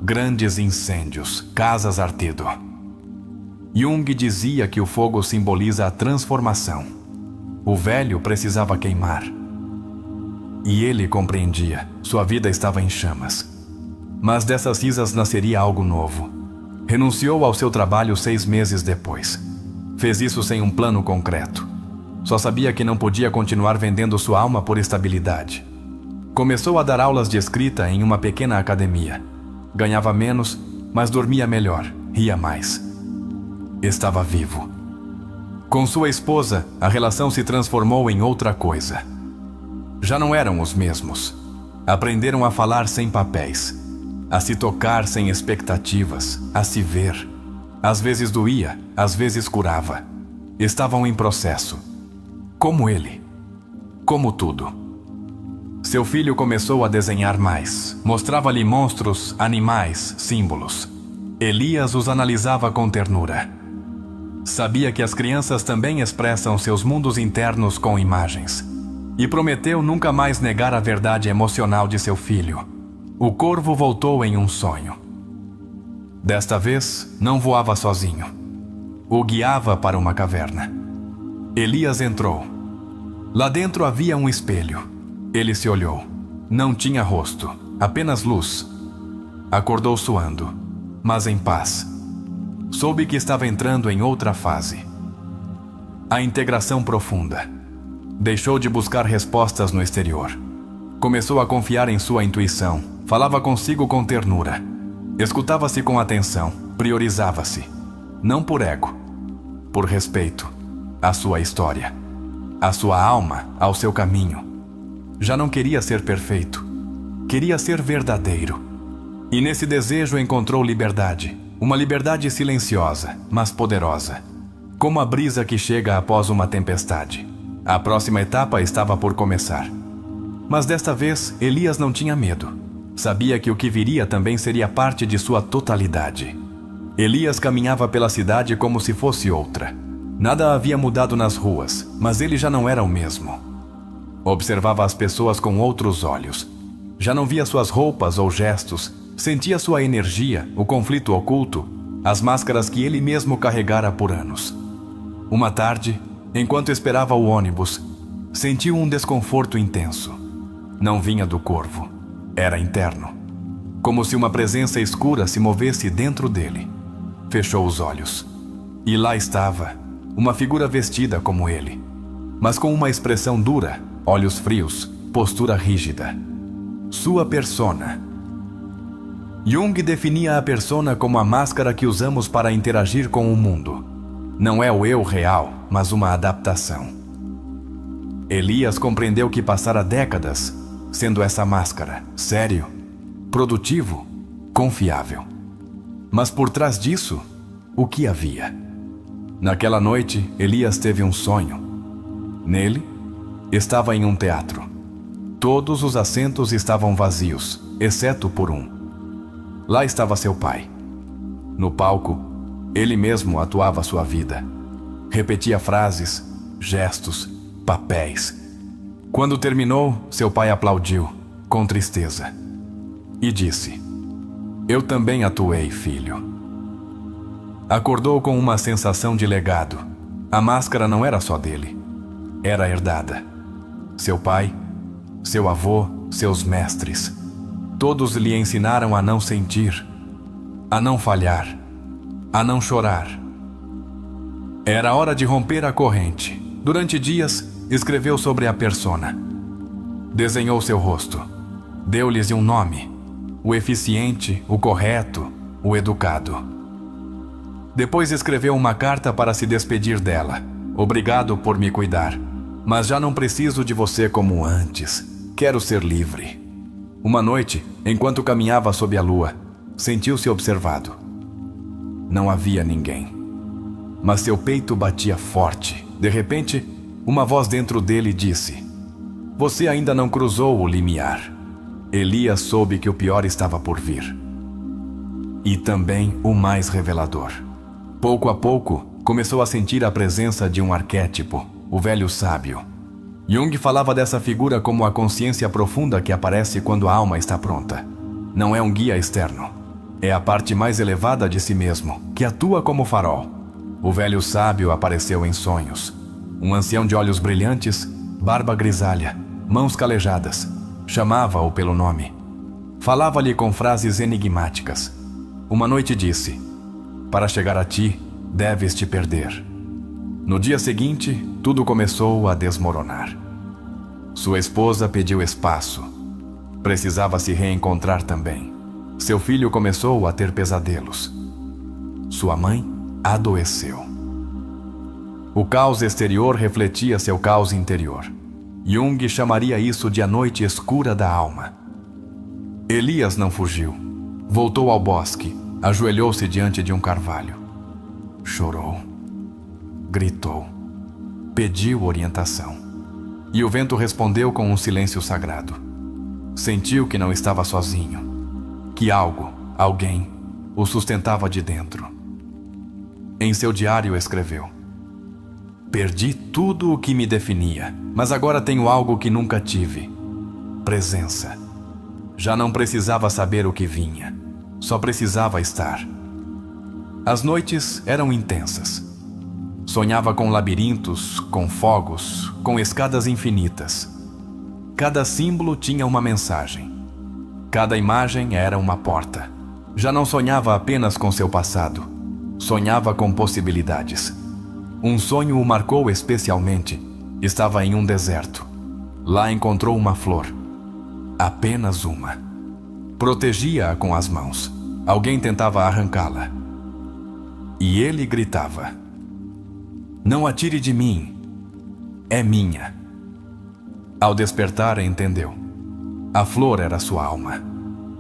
Grandes incêndios, casas ardendo. Jung dizia que o fogo simboliza a transformação. O velho precisava queimar. E ele compreendia. Sua vida estava em chamas. Mas dessas cinzas nasceria algo novo. Renunciou ao seu trabalho 6 meses depois. Fez isso sem um plano concreto. Só sabia que não podia continuar vendendo sua alma por estabilidade. Começou a dar aulas de escrita em uma pequena academia. Ganhava menos, mas dormia melhor, ria mais. Estava vivo. Com sua esposa, a relação se transformou em outra coisa. Já não eram os mesmos. Aprenderam a falar sem papéis, a se tocar sem expectativas, a se ver. Às vezes doía, às vezes curava. estavam em processo. Como ele. Como tudo. Seu filho começou a desenhar mais. Mostrava-lhe monstros, animais, símbolos. Elias os analisava com ternura. Sabia que as crianças também expressam seus mundos internos com imagens. E prometeu nunca mais negar a verdade emocional de seu filho. O corvo voltou em um sonho. Desta vez, não voava sozinho. O guiava para uma caverna. Elias entrou. Lá dentro havia um espelho. Ele se olhou. Não tinha rosto, apenas luz. Acordou suando, mas em paz. Soube que estava entrando em outra fase. A integração profunda. Deixou de buscar respostas no exterior. Começou a confiar em sua intuição. Falava consigo com ternura. Escutava-se com atenção. Priorizava-se. Não por ego, por respeito à sua história, à sua alma, ao seu caminho. Já não queria ser perfeito. Queria ser verdadeiro. E nesse desejo encontrou liberdade. Uma liberdade silenciosa, mas poderosa. Como a brisa que chega após uma tempestade. A próxima etapa estava por começar. Mas desta vez, Elias não tinha medo. Sabia que o que viria também seria parte de sua totalidade. Elias caminhava pela cidade como se fosse outra. Nada havia mudado nas ruas, mas ele já não era o mesmo. Observava as pessoas com outros olhos. Já não via suas roupas ou gestos, sentia sua energia, o conflito oculto, as máscaras que ele mesmo carregara por anos. Uma tarde, enquanto esperava o ônibus, sentiu um desconforto intenso. Não vinha do corvo, era interno. Como se uma presença escura se movesse dentro dele. Fechou os olhos. E lá estava, uma figura vestida como ele, mas com uma expressão dura, olhos frios, postura rígida. Sua persona. Jung definia a persona como a máscara que usamos para interagir com o mundo. Não é o eu real, mas uma adaptação. Elias compreendeu que passara décadas sendo essa máscara, sério, produtivo, confiável. Mas por trás disso, o que havia? Naquela noite, Elias teve um sonho. Nele, estava em um teatro. Todos os assentos estavam vazios, exceto por um. Lá estava seu pai. No palco, ele mesmo atuava sua vida. Repetia frases, gestos, papéis. Quando terminou, seu pai aplaudiu, com tristeza, e disse: "Eu também atuei, filho." Acordou com uma sensação de legado. A máscara não era só dele. Era herdada. Seu pai, seu avô, seus mestres. Todos lhe ensinaram a não sentir, a não falhar, a não chorar. Era hora de romper a corrente. Durante dias, escreveu sobre a persona. Desenhou seu rosto. Deu-lhes um nome: o eficiente, o correto, o educado. Depois escreveu uma carta para se despedir dela. "Obrigado por me cuidar, mas já não preciso de você como antes. Quero ser livre." Uma noite, enquanto caminhava sob a lua, sentiu-se observado. Não havia ninguém. Mas seu peito batia forte. De repente, uma voz dentro dele disse: "Você ainda não cruzou o limiar." Elias soube que o pior estava por vir. E também o mais revelador. Pouco a pouco, começou a sentir a presença de um arquétipo, o velho sábio. Jung falava dessa figura como a consciência profunda que aparece quando a alma está pronta. Não é um guia externo. É a parte mais elevada de si mesmo, que atua como farol. O velho sábio apareceu em sonhos. Um ancião de olhos brilhantes, barba grisalha, mãos calejadas. Chamava-o pelo nome. Falava-lhe com frases enigmáticas. Uma noite disse: "Para chegar a ti, deves te perder." No dia seguinte, tudo começou a desmoronar. Sua esposa pediu espaço. Precisava se reencontrar também. Seu filho começou a ter pesadelos. Sua mãe adoeceu. O caos exterior refletia seu caos interior. Jung chamaria isso de a noite escura da alma. Elias não fugiu. Voltou ao bosque, ajoelhou-se diante de um carvalho. Chorou. gritou, pediu orientação. E o vento respondeu com um silêncio sagrado. Sentiu que não estava sozinho, que algo, alguém, o sustentava de dentro. Em seu diário escreveu: perdi tudo o que me definia, mas agora tenho algo que nunca tive: presença. Já não precisava saber o que vinha, só precisava estar. As noites eram intensas. Sonhava com labirintos, com fogos, com escadas infinitas. Cada símbolo tinha uma mensagem. Cada imagem era uma porta. Já não sonhava apenas com seu passado. Sonhava com possibilidades. Um sonho o marcou especialmente. Estava em um deserto. Lá encontrou uma flor. Apenas uma. Protegia-a com as mãos. Alguém tentava arrancá-la. E ele gritava: não atire de mim. É minha. Ao despertar, entendeu. A flor era sua alma.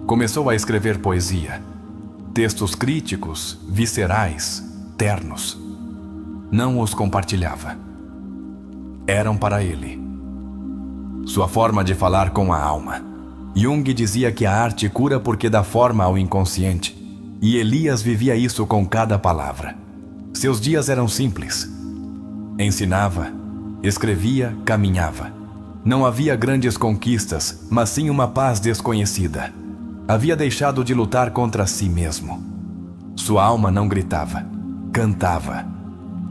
Começou a escrever poesia. Textos críticos, viscerais, ternos. Não os compartilhava. Eram para ele. Sua forma de falar com a alma. Jung dizia que a arte cura porque dá forma ao inconsciente. E Elias vivia isso com cada palavra. Seus dias eram simples. Ensinava, escrevia, caminhava. Não havia grandes conquistas, mas sim uma paz desconhecida. Havia deixado de lutar contra si mesmo. Sua alma não gritava, cantava.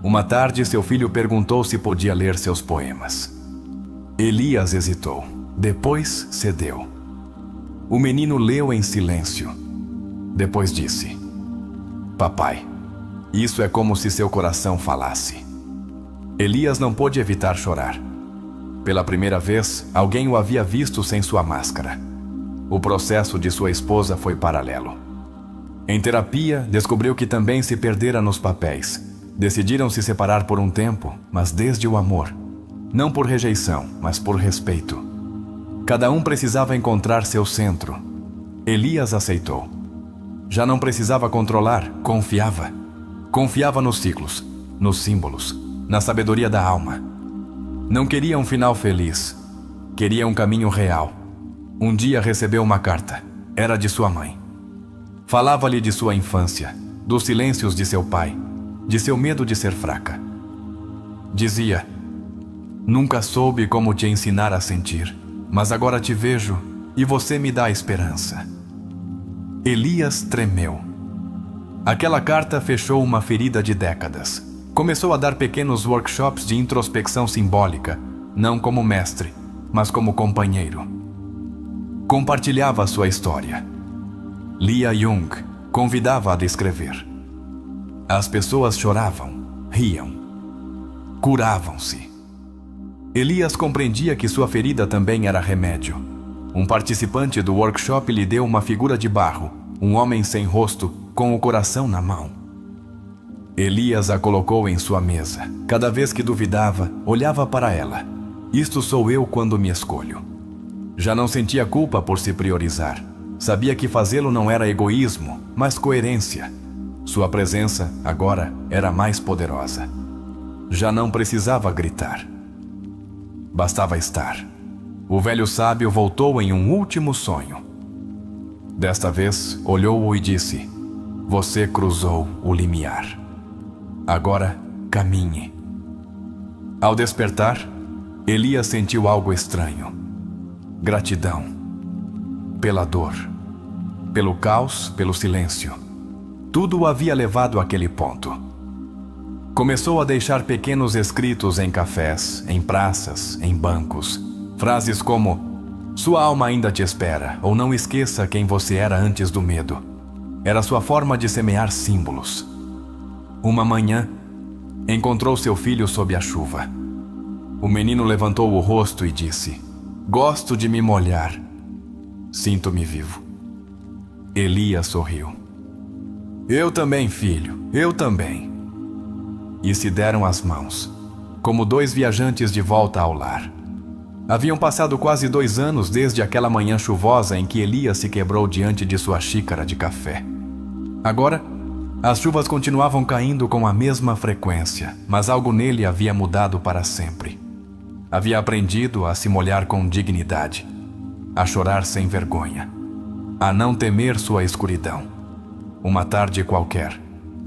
Uma tarde, seu filho perguntou se podia ler seus poemas. Elias hesitou, depois cedeu. O menino leu em silêncio. Depois disse: papai, isso é como se seu coração falasse. Elias não pôde evitar chorar. Pela primeira vez, alguém o havia visto sem sua máscara. O processo de sua esposa foi paralelo. Em terapia, descobriu que também se perdera nos papéis. Decidiram se separar por um tempo, mas desde o amor. Não por rejeição, mas por respeito. Cada um precisava encontrar seu centro. Elias aceitou. Já não precisava controlar, confiava. Confiava nos ciclos, nos símbolos, na sabedoria da alma. Não queria um final feliz. Queria um caminho real. Um dia recebeu uma carta. Era de sua mãe. Falava-lhe de sua infância, dos silêncios de seu pai, de seu medo de ser fraca. Dizia: nunca soube como te ensinar a sentir, mas agora te vejo e você me dá esperança. Elias tremeu. Aquela carta fechou uma ferida de décadas. Começou a dar pequenos workshops de introspecção simbólica, não como mestre, mas como companheiro. Compartilhava sua história. Lia Jung, convidava a descrever. As pessoas choravam, riam, curavam-se. Elias compreendia que sua ferida também era remédio. Um participante do workshop lhe deu uma figura de barro, um homem sem rosto, com o coração na mão. Elias a colocou em sua mesa. Cada vez que duvidava, olhava para ela. Isto sou eu quando me escolho. Já não sentia culpa por se priorizar. Sabia que fazê-lo não era egoísmo, mas coerência. Sua presença, agora, era mais poderosa. Já não precisava gritar. Bastava estar. O velho sábio voltou em um último sonho. Desta vez, olhou-o e disse: você cruzou o limiar. Agora, caminhe. Ao despertar, Elias sentiu algo estranho. Gratidão. Pela dor. Pelo caos, pelo silêncio. Tudo o havia levado àquele ponto. Começou a deixar pequenos escritos em cafés, em praças, em bancos. Frases como: sua alma ainda te espera, ou não esqueça quem você era antes do medo. Era sua forma de semear símbolos. Uma manhã, encontrou seu filho sob a chuva. O menino levantou o rosto e disse: gosto de me molhar. Sinto-me vivo. Elias sorriu. Eu também, filho, eu também. E se deram as mãos, como dois viajantes de volta ao lar. Haviam passado quase 2 anos desde aquela manhã chuvosa em que Elias se quebrou diante de sua xícara de café. Agora, As chuvas continuavam caindo com a mesma frequência, mas algo nele havia mudado para sempre. Havia aprendido a se molhar com dignidade, a chorar sem vergonha, a não temer sua escuridão. Uma tarde qualquer,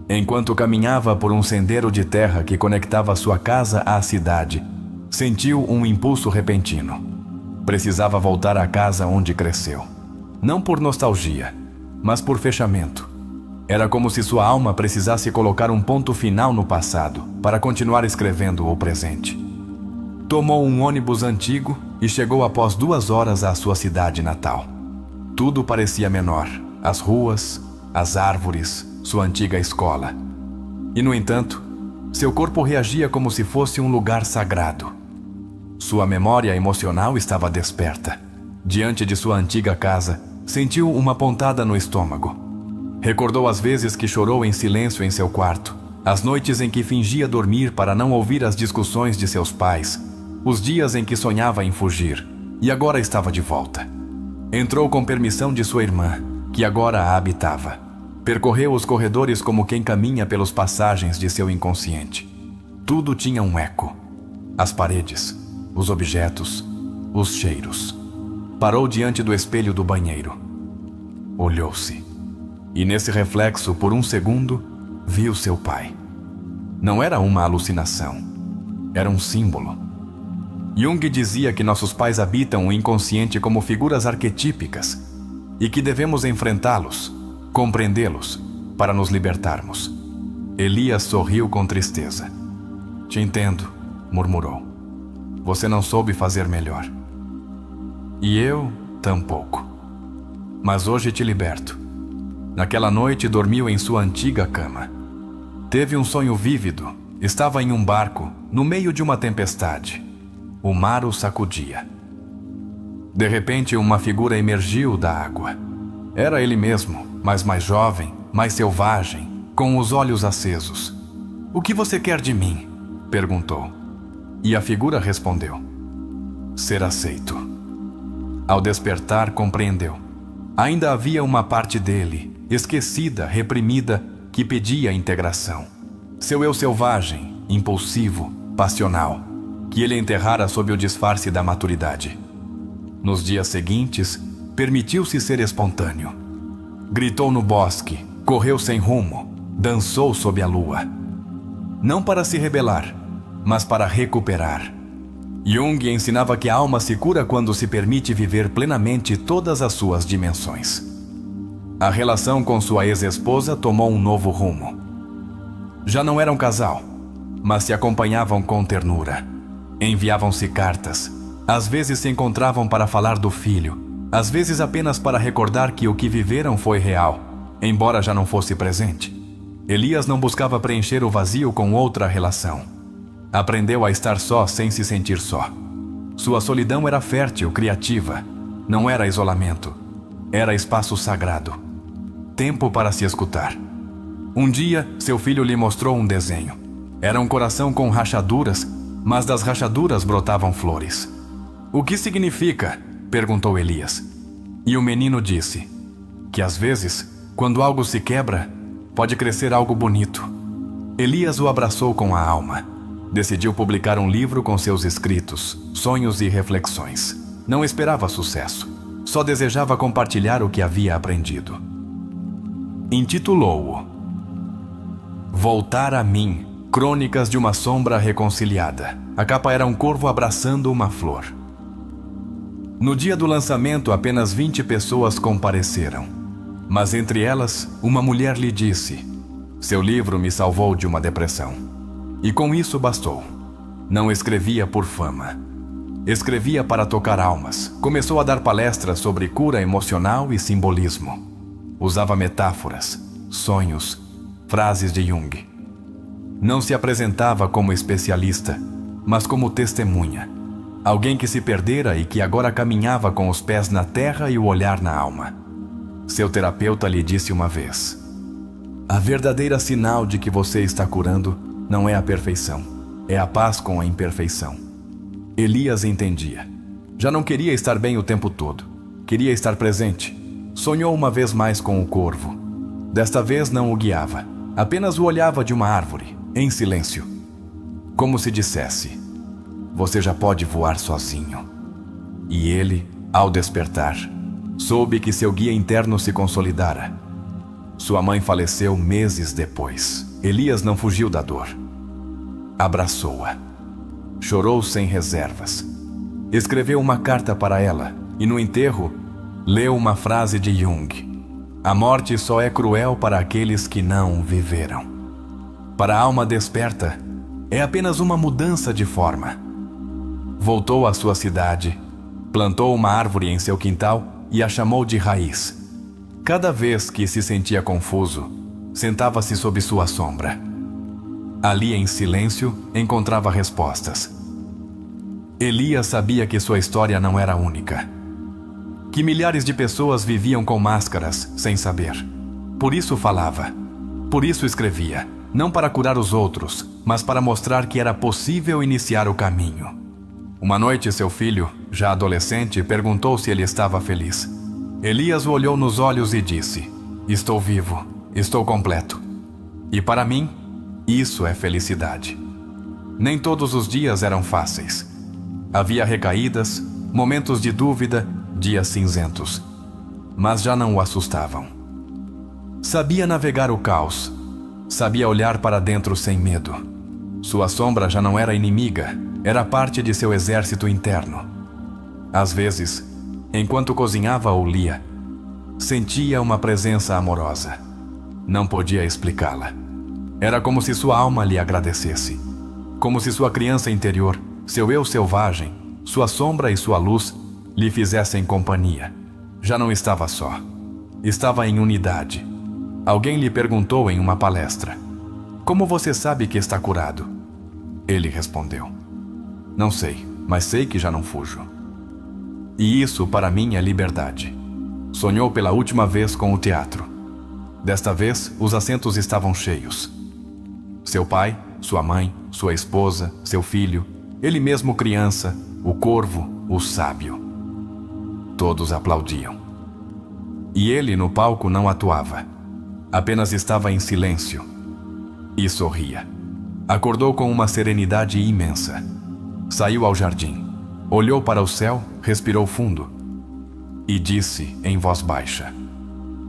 enquanto caminhava por um sendeiro de terra que conectava sua casa à cidade, sentiu um impulso repentino. Precisava voltar à casa onde cresceu. Não por nostalgia, mas por fechamento. Era como se sua alma precisasse colocar um ponto final no passado para continuar escrevendo o presente. Tomou um ônibus antigo e chegou após 2 horas à sua cidade natal. Tudo parecia menor: as ruas, as árvores, sua antiga escola. E, no entanto, seu corpo reagia como se fosse um lugar sagrado. Sua memória emocional estava desperta. Diante de sua antiga casa, sentiu uma pontada no estômago. Recordou as vezes que chorou em silêncio em seu quarto, as noites em que fingia dormir para não ouvir as discussões de seus pais, os dias em que sonhava em fugir, e agora estava de volta. Entrou com permissão de sua irmã, que agora a habitava. Percorreu os corredores como quem caminha pelas passagens de seu inconsciente. Tudo tinha um eco. As paredes, os objetos, os cheiros. Parou diante do espelho do banheiro. Olhou-se. E nesse reflexo, por um segundo, viu seu pai. Não era uma alucinação. Era um símbolo. Jung dizia que nossos pais habitam o inconsciente como figuras arquetípicas e que devemos enfrentá-los, compreendê-los, para nos libertarmos. Elias sorriu com tristeza. Te entendo, murmurou. Você não soube fazer melhor. E eu, tampouco. Mas hoje te liberto. Naquela noite dormiu em sua antiga cama. Teve um sonho vívido. Estava em um barco, no meio de uma tempestade. O mar o sacudia. De repente, uma figura emergiu da água. Era ele mesmo, mas mais jovem, mais selvagem, com os olhos acesos. O que você quer de mim? Perguntou. E a figura respondeu: ser aceito. Ao despertar, compreendeu. Ainda havia uma parte dele, esquecida, reprimida, que pedia integração. Seu eu selvagem, impulsivo, passional, que ele enterrara sob o disfarce da maturidade. Nos dias seguintes, permitiu-se ser espontâneo. Gritou no bosque, correu sem rumo, dançou sob a lua. Não para se rebelar, mas para recuperar. Jung ensinava que a alma se cura quando se permite viver plenamente todas as suas dimensões. A relação com sua ex-esposa tomou um novo rumo. Já não eram casal, mas se acompanhavam com ternura. Enviavam-se cartas. Às vezes se encontravam para falar do filho, às vezes apenas para recordar que o que viveram foi real, embora já não fosse presente. Elias não buscava preencher o vazio com outra relação. Aprendeu a estar só sem se sentir só. Sua solidão era fértil, criativa. Não era isolamento. Era espaço sagrado. Tempo para se escutar. Um dia, seu filho lhe mostrou um desenho. Era um coração com rachaduras, mas das rachaduras brotavam flores. O que significa? Perguntou Elias. E o menino disse que às vezes, quando algo se quebra, pode crescer algo bonito. Elias o abraçou com a alma. Decidiu publicar um livro com seus escritos, sonhos e reflexões. Não esperava sucesso. Só desejava compartilhar o que havia aprendido. Intitulou-o Voltar a Mim, Crônicas de uma Sombra Reconciliada. A capa era um corvo abraçando uma flor. No dia do lançamento, apenas 20 pessoas compareceram. Mas entre elas, uma mulher lhe disse: seu livro me salvou de uma depressão. E com isso bastou. Não escrevia por fama. Escrevia para tocar almas. Começou a dar palestras sobre cura emocional e simbolismo. Usava metáforas, sonhos, frases de Jung. Não se apresentava como especialista, mas como testemunha. Alguém que se perdera e que agora caminhava com os pés na terra e o olhar na alma. Seu terapeuta lhe disse uma vez: a verdadeira sinal de que você está curando não é a perfeição, é a paz com a imperfeição. Elias entendia. Já não queria estar bem o tempo todo. Queria estar presente. Sonhou uma vez mais com o corvo. Desta vez não o guiava. apenas o olhava de uma árvore, em silêncio, como se dissesse: você já pode voar sozinho. E ele, ao despertar, soube que seu guia interno se consolidara. Sua mãe faleceu meses depois. Elias não fugiu da dor. Abraçou-a. Chorou sem reservas. Escreveu uma carta para ela e, no enterro, leu uma frase de Jung: a morte só é cruel para aqueles que não viveram. Para a alma desperta, é apenas uma mudança de forma. Voltou à sua cidade, plantou uma árvore em seu quintal e a chamou de Raiz. Cada vez que se sentia confuso, sentava-se sob sua sombra. Ali, em silêncio, encontrava respostas. Elias sabia que sua história não era única, que milhares de pessoas viviam com máscaras sem saber. Por isso falava, por isso escrevia, não para curar os outros, mas para mostrar que era possível iniciar o caminho. Uma noite, seu filho, já adolescente, perguntou se ele estava feliz. Elias o olhou nos olhos e disse: estou vivo, estou completo. E para mim, isso é felicidade. Nem todos os dias eram fáceis. Havia recaídas, momentos de dúvida, dias cinzentos. Mas já não o assustavam. Sabia navegar o caos. Sabia olhar para dentro sem medo. Sua sombra já não era inimiga, era parte de seu exército interno. Às vezes, enquanto cozinhava ou lia, sentia uma presença amorosa. Não podia explicá-la. Era como se sua alma lhe agradecesse. Como se sua criança interior, seu eu selvagem, sua sombra e sua luz lhe fizessem companhia. Já não estava só. Estava em unidade. Alguém lhe perguntou em uma palestra: como você sabe que está curado? Ele respondeu: não sei, mas sei que já não fujo. E isso para mim é liberdade. Sonhou pela última vez com o teatro. Desta vez, os assentos estavam cheios. Seu pai, sua mãe, sua esposa, seu filho, ele mesmo criança, o corvo, o sábio. Todos aplaudiam. E ele no palco não atuava. Apenas estava em silêncio. E sorria. Acordou com uma serenidade imensa. Saiu ao jardim. Olhou para o céu, respirou fundo. E disse em voz baixa: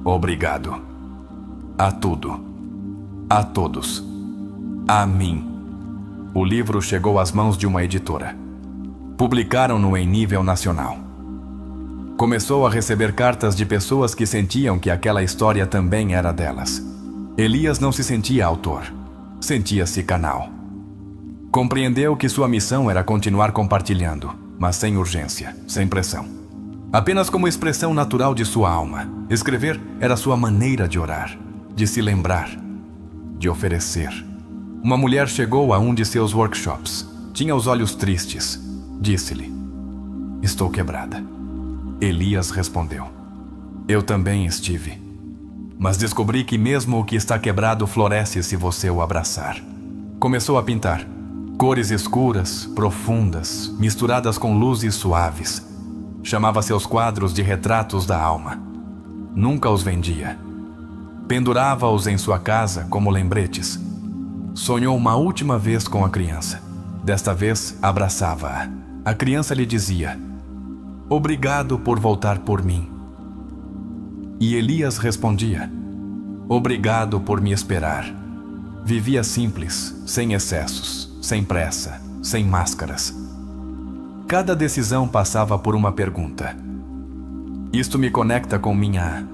obrigado. A tudo. A todos. A mim. O livro chegou às mãos de uma editora. Publicaram-no em nível nacional. Começou a receber cartas de pessoas que sentiam que aquela história também era delas. Elias não se sentia autor. Sentia-se canal. Compreendeu que sua missão era continuar compartilhando, mas sem urgência, sem pressão. Apenas como expressão natural de sua alma. Escrever era sua maneira de orar, de se lembrar, de oferecer. Uma mulher chegou a um de seus workshops. Tinha os olhos tristes. Disse-lhe: estou quebrada. Elias respondeu: eu também estive. Mas descobri que mesmo o que está quebrado floresce se você o abraçar. Começou a pintar. Cores escuras, profundas, misturadas com luzes suaves. Chamava seus quadros de retratos da alma. Nunca os vendia. Pendurava-os em sua casa como lembretes. Sonhou uma última vez com a criança. Desta vez, abraçava-a. A criança lhe dizia: obrigado por voltar por mim. E Elias respondia: obrigado por me esperar. Vivia simples, sem excessos, sem pressa, sem máscaras. Cada decisão passava por uma pergunta: isto me conecta com minha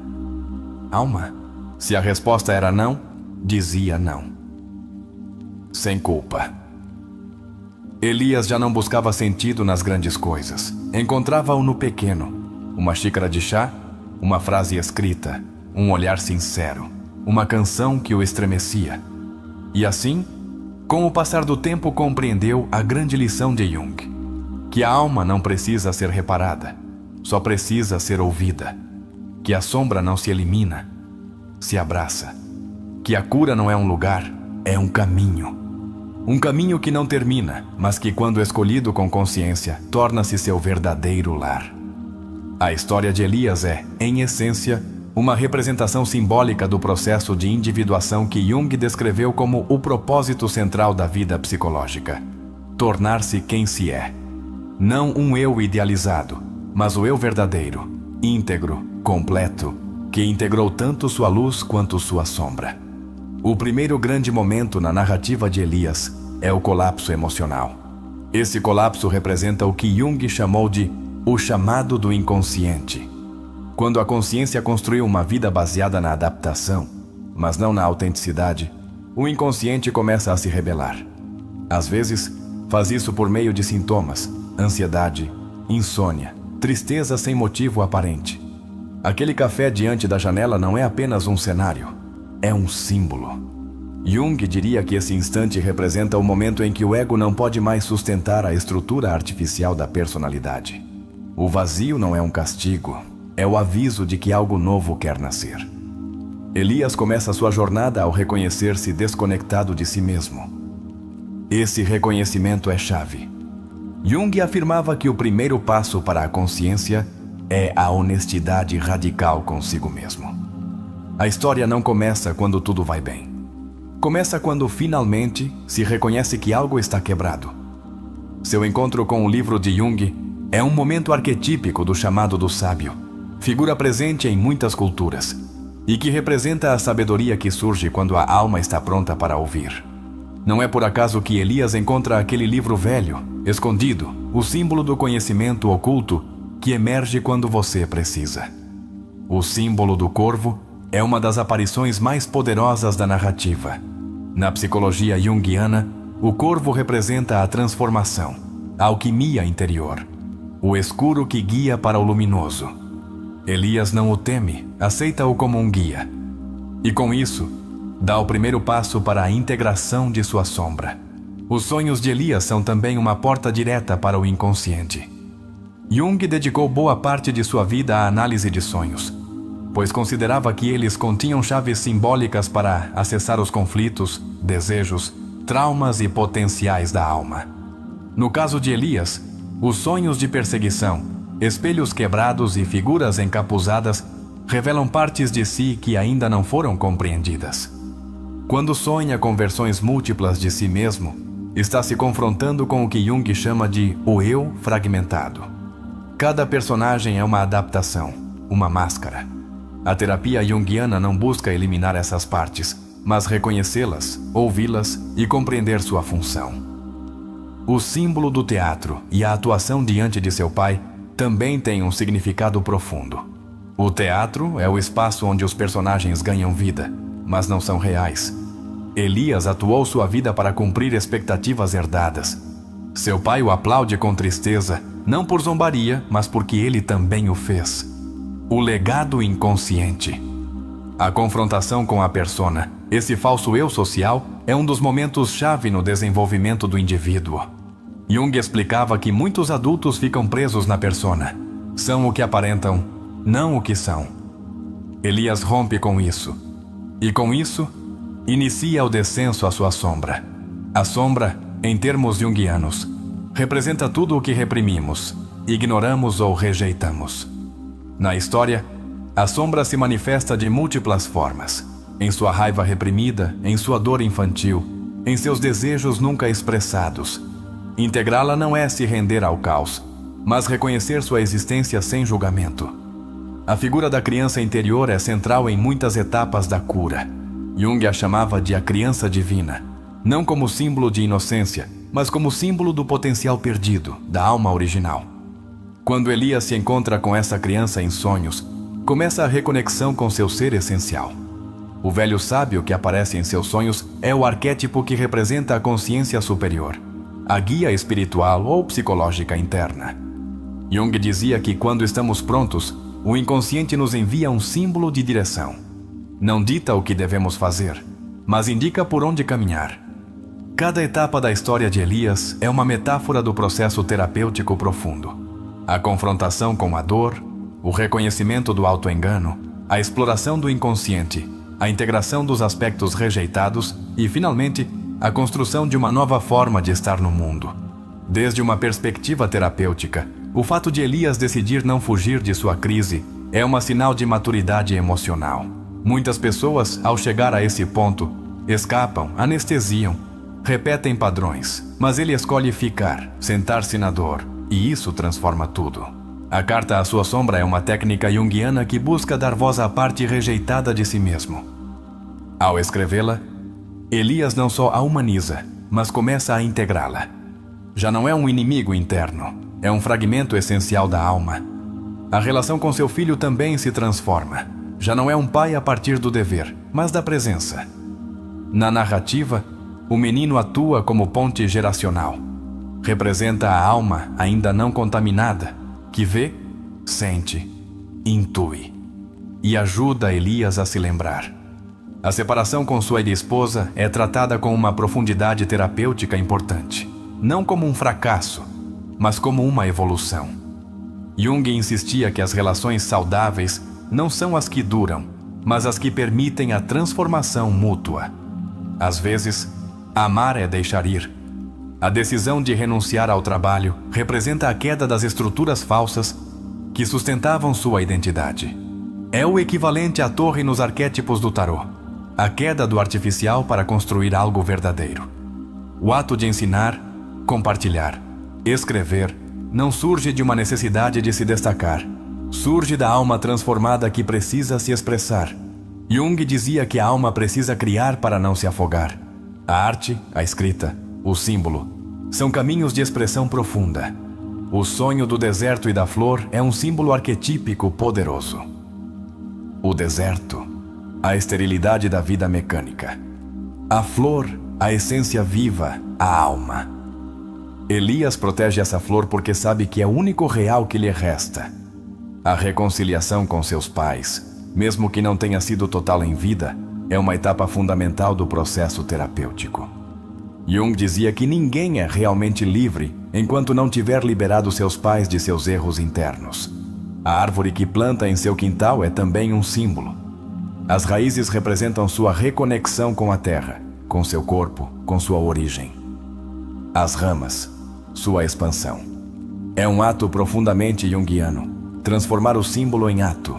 alma? Se a resposta era não, dizia não. Sem culpa. Elias já não buscava sentido nas grandes coisas. Encontrava-o no pequeno. Uma xícara de chá, uma frase escrita, um olhar sincero, uma canção que o estremecia. E assim, com o passar do tempo, compreendeu a grande lição de Jung: que a alma não precisa ser reparada, só precisa ser ouvida. Que a sombra não se elimina, se abraça. Que a cura não é um lugar, é um caminho. Um caminho que não termina, mas que, quando escolhido com consciência, torna-se seu verdadeiro lar. A história de Elias é, em essência, uma representação simbólica do processo de individuação que Jung descreveu como o propósito central da vida psicológica: tornar-se quem se é. Não um eu idealizado, mas o eu verdadeiro, íntegro, completo, que integrou tanto sua luz quanto sua sombra. O primeiro grande momento na narrativa de Elias é o colapso emocional. Esse colapso representa o que Jung chamou de o chamado do inconsciente. Quando a consciência construiu uma vida baseada na adaptação, mas não na autenticidade, o inconsciente começa a se rebelar. Às vezes, faz isso por meio de sintomas, ansiedade, insônia, tristeza sem motivo aparente. Aquele café diante da janela não é apenas um cenário, é um símbolo. Jung diria que esse instante representa o momento em que o ego não pode mais sustentar a estrutura artificial da personalidade. O vazio não é um castigo, é o aviso de que algo novo quer nascer. Elias começa sua jornada ao reconhecer-se desconectado de si mesmo. Esse reconhecimento é chave. Jung afirmava que o primeiro passo para a consciência é a honestidade radical consigo mesmo. A história não começa quando tudo vai bem. Começa quando finalmente se reconhece que algo está quebrado. Seu encontro com o livro de Jung é um momento arquetípico do chamado do sábio, figura presente em muitas culturas, e que representa a sabedoria que surge quando a alma está pronta para ouvir. Não é por acaso que Elias encontra aquele livro velho, escondido, o símbolo do conhecimento oculto que emerge quando você precisa. O símbolo do corvo é uma das aparições mais poderosas da narrativa. Na psicologia junguiana, o corvo representa a transformação, a alquimia interior, o escuro que guia para o luminoso. Elias não o teme, aceita-o como um guia. E com isso, dá o primeiro passo para a integração de sua sombra. Os sonhos de Elias são também uma porta direta para o inconsciente. Jung dedicou boa parte de sua vida à análise de sonhos, pois considerava que eles continham chaves simbólicas para acessar os conflitos, desejos, traumas e potenciais da alma. No caso de Elias, os sonhos de perseguição, espelhos quebrados e figuras encapuzadas revelam partes de si que ainda não foram compreendidas. Quando sonha com versões múltiplas de si mesmo, está se confrontando com o que Jung chama de o eu fragmentado. Cada personagem é uma adaptação, uma máscara. A terapia junguiana não busca eliminar essas partes, mas reconhecê-las, ouvi-las e compreender sua função. O símbolo do teatro e a atuação diante de seu pai também tem um significado profundo. O teatro é o espaço onde os personagens ganham vida, mas não são reais. Elias atuou sua vida para cumprir expectativas herdadas. Seu pai o aplaude com tristeza, não por zombaria, mas porque ele também o fez. O legado inconsciente. A confrontação com a persona, esse falso eu social, é um dos momentos-chave no desenvolvimento do indivíduo. Jung explicava que muitos adultos ficam presos na persona. São o que aparentam, não o que são. Elias rompe com isso. E com isso, inicia o descenso à sua sombra. A sombra, em termos junguianos, representa tudo o que reprimimos, ignoramos ou rejeitamos. Na história, a sombra se manifesta de múltiplas formas. Em sua raiva reprimida, em sua dor infantil, em seus desejos nunca expressados. Integrá-la não é se render ao caos, mas reconhecer sua existência sem julgamento. A figura da criança interior é central em muitas etapas da cura. Jung a chamava de a criança divina, não como símbolo de inocência, mas como símbolo do potencial perdido, da alma original. Quando Elias se encontra com essa criança em sonhos, começa a reconexão com seu ser essencial. O velho sábio que aparece em seus sonhos é o arquétipo que representa a consciência superior, a guia espiritual ou psicológica interna. Jung dizia que quando estamos prontos, o inconsciente nos envia um símbolo de direção. Não dita o que devemos fazer, mas indica por onde caminhar. Cada etapa da história de Elias é uma metáfora do processo terapêutico profundo. A confrontação com a dor, o reconhecimento do auto-engano, a exploração do inconsciente, a integração dos aspectos rejeitados e, finalmente, a construção de uma nova forma de estar no mundo. Desde uma perspectiva terapêutica, o fato de Elias decidir não fugir de sua crise é um sinal de maturidade emocional. Muitas pessoas, ao chegar a esse ponto, escapam, anestesiam, repetem padrões, mas ele escolhe ficar, sentar-se na dor, e isso transforma tudo. A carta à sua sombra é uma técnica junguiana que busca dar voz à parte rejeitada de si mesmo. Ao escrevê-la, Elias não só a humaniza, mas começa a integrá-la. Já não é um inimigo interno, é um fragmento essencial da alma. A relação com seu filho também se transforma. Já não é um pai a partir do dever, mas da presença. Na narrativa, o menino atua como ponte geracional. Representa a alma ainda não contaminada, que vê, sente, intui e ajuda Elias a se lembrar. A separação com sua esposa é tratada com uma profundidade terapêutica importante, não como um fracasso, mas como uma evolução. Jung insistia que as relações saudáveis não são as que duram, mas as que permitem a transformação mútua. Às vezes, amar é deixar ir. A decisão de renunciar ao trabalho representa a queda das estruturas falsas que sustentavam sua identidade. É o equivalente à torre nos arquétipos do tarô, a queda do artificial para construir algo verdadeiro. O ato de ensinar, compartilhar, escrever, não surge de uma necessidade de se destacar. Surge da alma transformada que precisa se expressar. Jung dizia que a alma precisa criar para não se afogar. A arte, a escrita, o símbolo, são caminhos de expressão profunda. O sonho do deserto e da flor é um símbolo arquetípico poderoso. O deserto, a esterilidade da vida mecânica. A flor, a essência viva, a alma. Elias protege essa flor porque sabe que é o único real que lhe resta. A reconciliação com seus pais, mesmo que não tenha sido total em vida, é uma etapa fundamental do processo terapêutico. Jung dizia que ninguém é realmente livre enquanto não tiver liberado seus pais de seus erros internos. A árvore que planta em seu quintal é também um símbolo. As raízes representam sua reconexão com a terra, com seu corpo, com sua origem. As ramas, sua expansão. É um ato profundamente junguiano, transformar o símbolo em ato.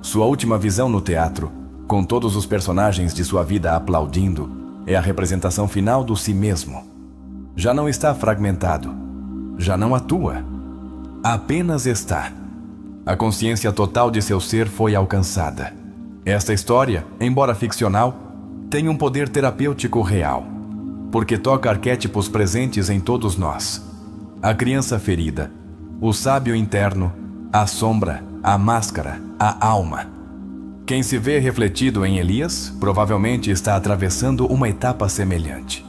Sua última visão no teatro, com todos os personagens de sua vida aplaudindo, é a representação final do si mesmo. Já não está fragmentado, já não atua, apenas está. A consciência total de seu ser foi alcançada. Esta história, embora ficcional, tem um poder terapêutico real, porque toca arquétipos presentes em todos nós. A criança ferida, o sábio interno, a sombra, a máscara, a alma. Quem se vê refletido em Elias, provavelmente está atravessando uma etapa semelhante.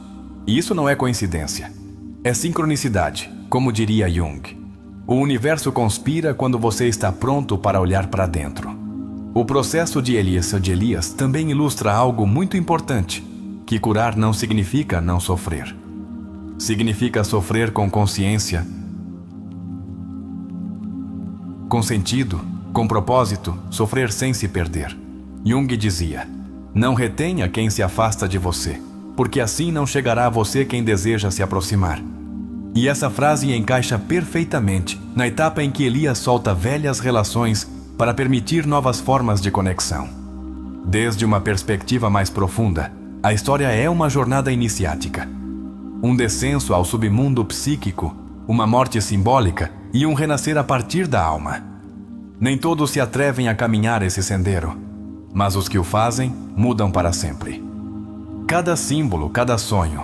E isso não é coincidência. É sincronicidade, como diria Jung. O universo conspira quando você está pronto para olhar para dentro. O processo de Elias também ilustra algo muito importante, que curar não significa não sofrer. Significa sofrer com consciência, com sentido, com propósito, sofrer sem se perder. Jung dizia: não retenha quem se afasta de você, porque assim não chegará a você quem deseja se aproximar. E essa frase encaixa perfeitamente na etapa em que Elias solta velhas relações para permitir novas formas de conexão. Desde uma perspectiva mais profunda, a história é uma jornada iniciática. Um descenso ao submundo psíquico, uma morte simbólica e um renascer a partir da alma. Nem todos se atrevem a caminhar esse sendeiro, mas os que o fazem mudam para sempre. Cada símbolo, cada sonho,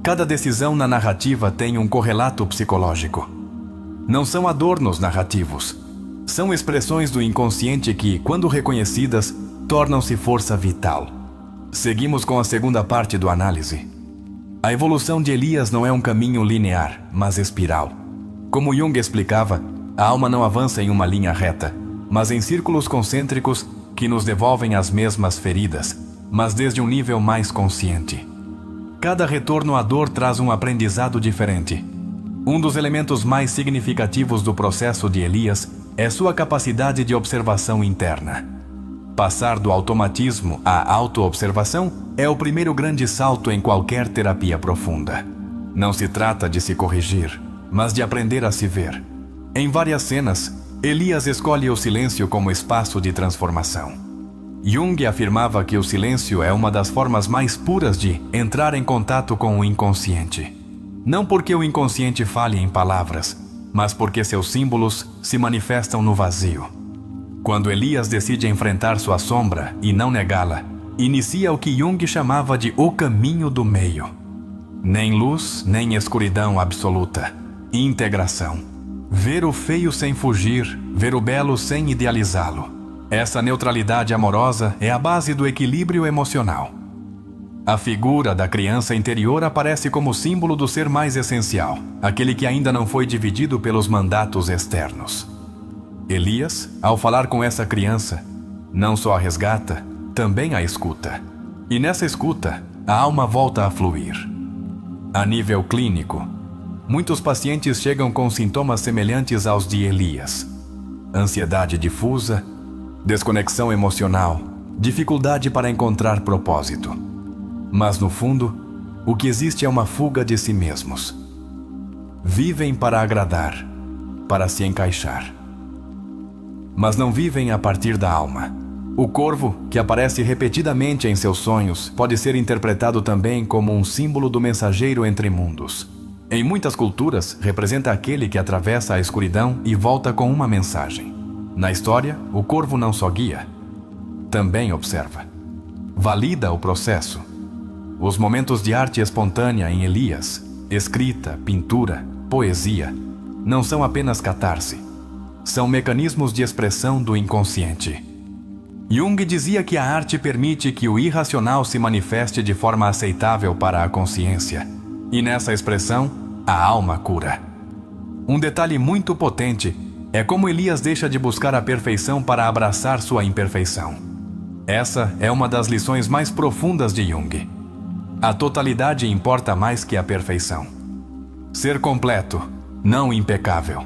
cada decisão na narrativa tem um correlato psicológico. Não são adornos narrativos, são expressões do inconsciente que, quando reconhecidas, tornam-se força vital. Seguimos com a segunda parte do análise. A evolução de Elias não é um caminho linear, mas espiral. Como Jung explicava, a alma não avança em uma linha reta, mas em círculos concêntricos que nos devolvem as mesmas feridas, mas desde um nível mais consciente. Cada retorno à dor traz um aprendizado diferente. Um dos elementos mais significativos do processo de Elias é sua capacidade de observação interna. Passar do automatismo à autoobservação é o primeiro grande salto em qualquer terapia profunda. Não se trata de se corrigir, mas de aprender a se ver. Em várias cenas, Elias escolhe o silêncio como espaço de transformação. Jung afirmava que o silêncio é uma das formas mais puras de entrar em contato com o inconsciente. Não porque o inconsciente fale em palavras, mas porque seus símbolos se manifestam no vazio. Quando Elias decide enfrentar sua sombra e não negá-la, inicia o que Jung chamava de o caminho do meio. Nem luz, nem escuridão absoluta. Integração. Ver o feio sem fugir, ver o belo sem idealizá-lo. Essa neutralidade amorosa é a base do equilíbrio emocional. A figura da criança interior aparece como símbolo do ser mais essencial, aquele que ainda não foi dividido pelos mandatos externos. Elias, ao falar com essa criança, não só a resgata, também a escuta. E nessa escuta, a alma volta a fluir. A nível clínico, muitos pacientes chegam com sintomas semelhantes aos de Elias: ansiedade difusa, desconexão emocional, dificuldade para encontrar propósito. Mas no fundo, o que existe é uma fuga de si mesmos. Vivem para agradar, para se encaixar. Mas não vivem a partir da alma. O corvo, que aparece repetidamente em seus sonhos, pode ser interpretado também como um símbolo do mensageiro entre mundos. Em muitas culturas, representa aquele que atravessa a escuridão e volta com uma mensagem. Na história, o corvo não só guia, também observa. Valida o processo. Os momentos de arte espontânea em Elias, escrita, pintura, poesia, não são apenas catarse. São mecanismos de expressão do inconsciente. Jung dizia que a arte permite que o irracional se manifeste de forma aceitável para a consciência. E nessa expressão, a alma cura. Um detalhe muito potente é como Elias deixa de buscar a perfeição para abraçar sua imperfeição. Essa é uma das lições mais profundas de Jung. A totalidade importa mais que a perfeição. Ser completo, não impecável.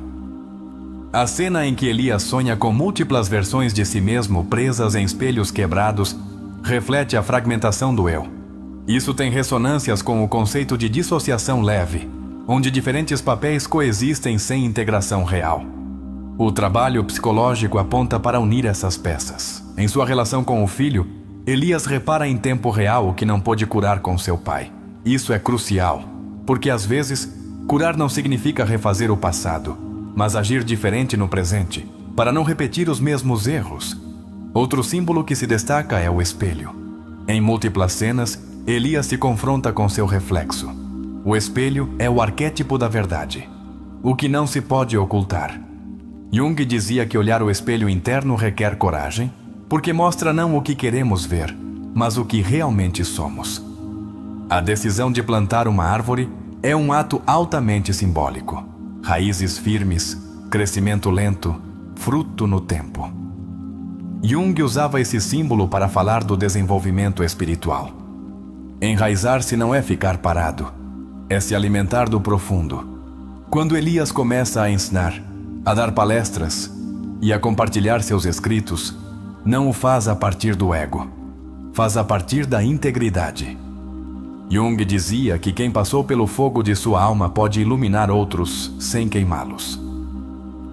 A cena em que Elias sonha com múltiplas versões de si mesmo presas em espelhos quebrados reflete a fragmentação do eu. Isso tem ressonâncias com o conceito de dissociação leve, onde diferentes papéis coexistem sem integração real. O trabalho psicológico aponta para unir essas peças. Em sua relação com o filho, Elias repara em tempo real o que não pôde curar com seu pai. Isso é crucial, porque às vezes, curar não significa refazer o passado, mas agir diferente no presente, para não repetir os mesmos erros. Outro símbolo que se destaca é o espelho. Em múltiplas cenas, Elias se confronta com seu reflexo. O espelho é o arquétipo da verdade, o que não se pode ocultar. Jung dizia que olhar o espelho interno requer coragem, porque mostra não o que queremos ver, mas o que realmente somos. A decisão de plantar uma árvore é um ato altamente simbólico. Raízes firmes, crescimento lento, fruto no tempo. Jung usava esse símbolo para falar do desenvolvimento espiritual. Enraizar-se não é ficar parado, é se alimentar do profundo. Quando Elias começa a ensinar, a dar palestras e a compartilhar seus escritos, não o faz a partir do ego, faz a partir da integridade. Jung dizia que quem passou pelo fogo de sua alma pode iluminar outros sem queimá-los.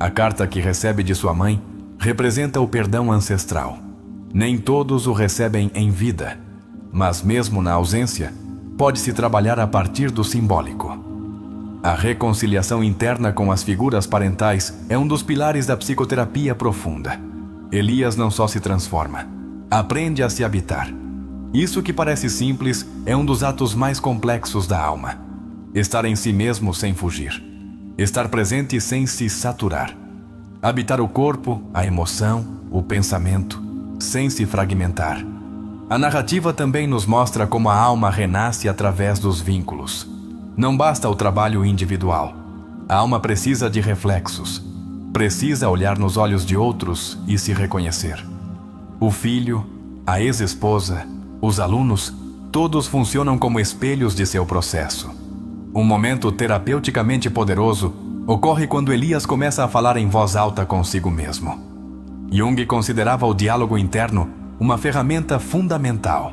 A carta que recebe de sua mãe representa o perdão ancestral. Nem todos o recebem em vida, mas mesmo na ausência, pode-se trabalhar a partir do simbólico. A reconciliação interna com as figuras parentais é um dos pilares da psicoterapia profunda. Elias não só se transforma, aprende a se habitar. Isso que parece simples é um dos atos mais complexos da alma. Estar em si mesmo sem fugir. Estar presente sem se saturar. Habitar o corpo, a emoção, o pensamento, sem se fragmentar. A narrativa também nos mostra como a alma renasce através dos vínculos. Não basta o trabalho individual. A alma precisa de reflexos. Precisa olhar nos olhos de outros e se reconhecer. O filho, a ex-esposa, os alunos, todos funcionam como espelhos de seu processo. Um momento terapeuticamente poderoso ocorre quando Elias começa a falar em voz alta consigo mesmo. Jung considerava o diálogo interno uma ferramenta fundamental.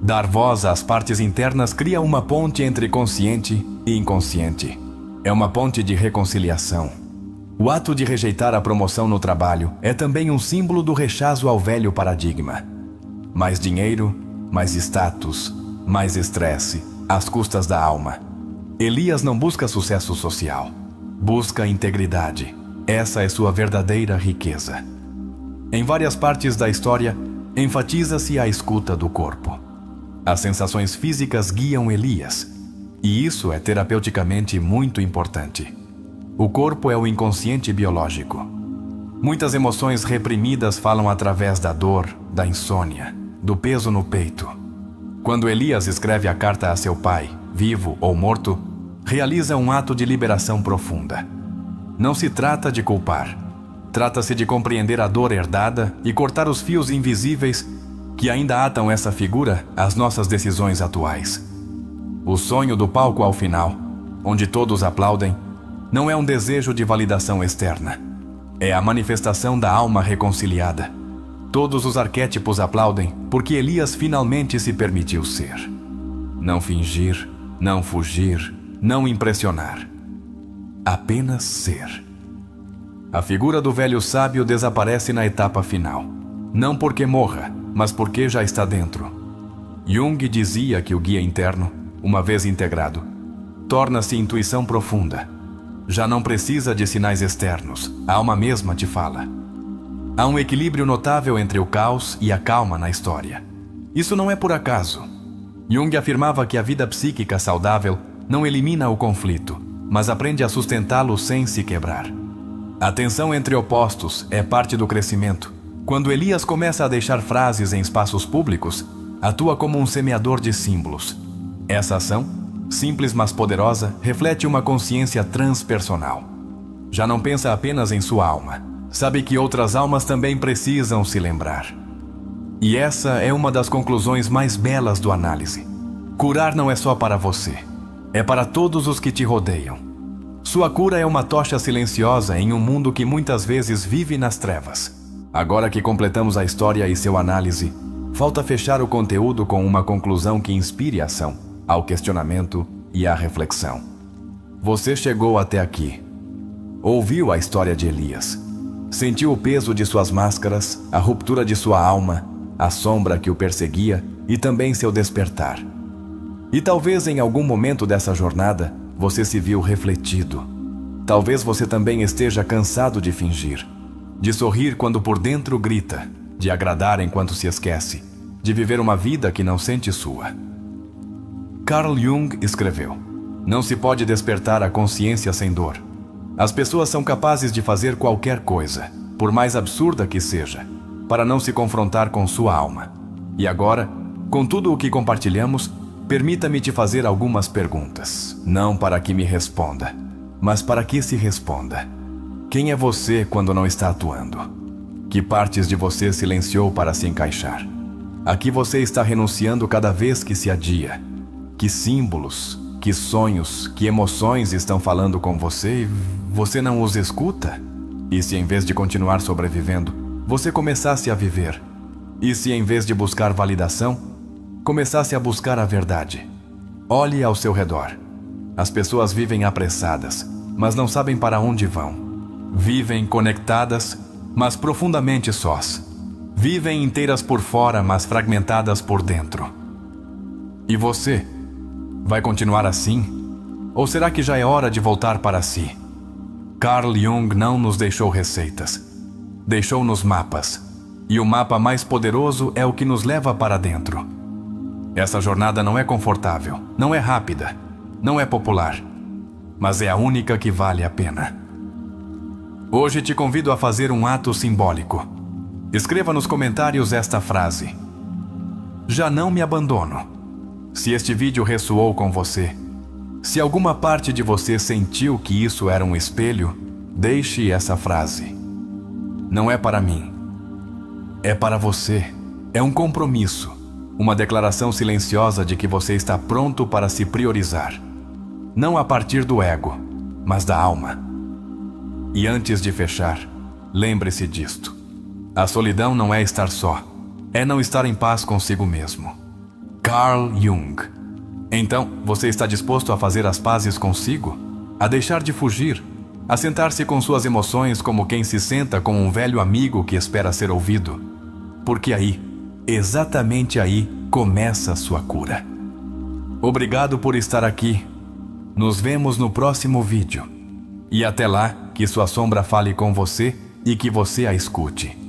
Dar voz às partes internas cria uma ponte entre consciente e inconsciente. É uma ponte de reconciliação. O ato de rejeitar a promoção no trabalho é também um símbolo do rechaço ao velho paradigma. Mais dinheiro, mais status, mais estresse, às custas da alma. Elias não busca sucesso social. Busca integridade. Essa é sua verdadeira riqueza. Em várias partes da história, enfatiza-se a escuta do corpo. As sensações físicas guiam Elias, e isso é terapeuticamente muito importante. O corpo é o inconsciente biológico. Muitas emoções reprimidas falam através da dor, da insônia, do peso no peito. Quando Elias escreve a carta a seu pai, vivo ou morto, realiza um ato de liberação profunda. Não se trata de culpar. Trata-se de compreender a dor herdada e cortar os fios invisíveis que ainda atam essa figura às nossas decisões atuais. O sonho do palco ao final, onde todos aplaudem, não é um desejo de validação externa. É a manifestação da alma reconciliada. Todos os arquétipos aplaudem porque Elias finalmente se permitiu ser. Não fingir, não fugir, não impressionar. Apenas ser. A figura do velho sábio desaparece na etapa final. Não porque morra, mas porque já está dentro. Jung dizia que o guia interno, uma vez integrado, torna-se intuição profunda. Já não precisa de sinais externos, a alma mesma te fala. Há um equilíbrio notável entre o caos e a calma na história. Isso não é por acaso. Jung afirmava que a vida psíquica saudável não elimina o conflito, mas aprende a sustentá-lo sem se quebrar. A tensão entre opostos é parte do crescimento. Quando Elias começa a deixar frases em espaços públicos, atua como um semeador de símbolos. Essa ação, simples mas poderosa, reflete uma consciência transpersonal. Já não pensa apenas em sua alma. Sabe que outras almas também precisam se lembrar. E essa é uma das conclusões mais belas do análise. Curar não é só para você. É para todos os que te rodeiam. Sua cura é uma tocha silenciosa em um mundo que muitas vezes vive nas trevas. Agora que completamos a história e seu análise, falta fechar o conteúdo com uma conclusão que inspire a ação, ao questionamento e à reflexão. Você chegou até aqui. Ouviu a história de Elias. Sentiu o peso de suas máscaras, a ruptura de sua alma, a sombra que o perseguia e também seu despertar. E talvez em algum momento dessa jornada, você se viu refletido. Talvez você também esteja cansado de fingir, de sorrir quando por dentro grita, de agradar enquanto se esquece, de viver uma vida que não sente sua. Carl Jung escreveu: não se pode despertar a consciência sem dor. As pessoas são capazes de fazer qualquer coisa, por mais absurda que seja, para não se confrontar com sua alma. E agora, com tudo o que compartilhamos, permita-me te fazer algumas perguntas, não para que me responda, mas para que se responda. Quem é você quando não está atuando? Que partes de você silenciou para se encaixar? A que você está renunciando cada vez que se adia? Que símbolos, que sonhos, que emoções estão falando com você e você não os escuta? E se em vez de continuar sobrevivendo, você começasse a viver? E se em vez de buscar validação, começasse a buscar a verdade? Olhe ao seu redor. As pessoas vivem apressadas, mas não sabem para onde vão. Vivem conectadas, mas profundamente sós. Vivem inteiras por fora, mas fragmentadas por dentro. E você? Vai continuar assim? Ou será que já é hora de voltar para si? Carl Jung não nos deixou receitas. Deixou-nos mapas. E o mapa mais poderoso é o que nos leva para dentro. Essa jornada não é confortável, não é rápida, não é popular, mas é a única que vale a pena. Hoje te convido a fazer um ato simbólico. Escreva nos comentários esta frase: já não me abandono. Se este vídeo ressoou com você, se alguma parte de você sentiu que isso era um espelho, deixe essa frase. Não é para mim, é para você. É um compromisso. Uma declaração silenciosa de que você está pronto para se priorizar. Não a partir do ego, mas da alma. E antes de fechar, lembre-se disto. A solidão não é estar só, é não estar em paz consigo mesmo. Carl Jung. Então, você está disposto a fazer as pazes consigo? A deixar de fugir? a sentar-se com suas emoções como quem se senta com um velho amigo que espera ser ouvido. Porque aí, exatamente aí, começa a sua cura. Obrigado por estar aqui. Nos vemos no próximo vídeo. E até lá, que sua sombra fale com você e que você a escute.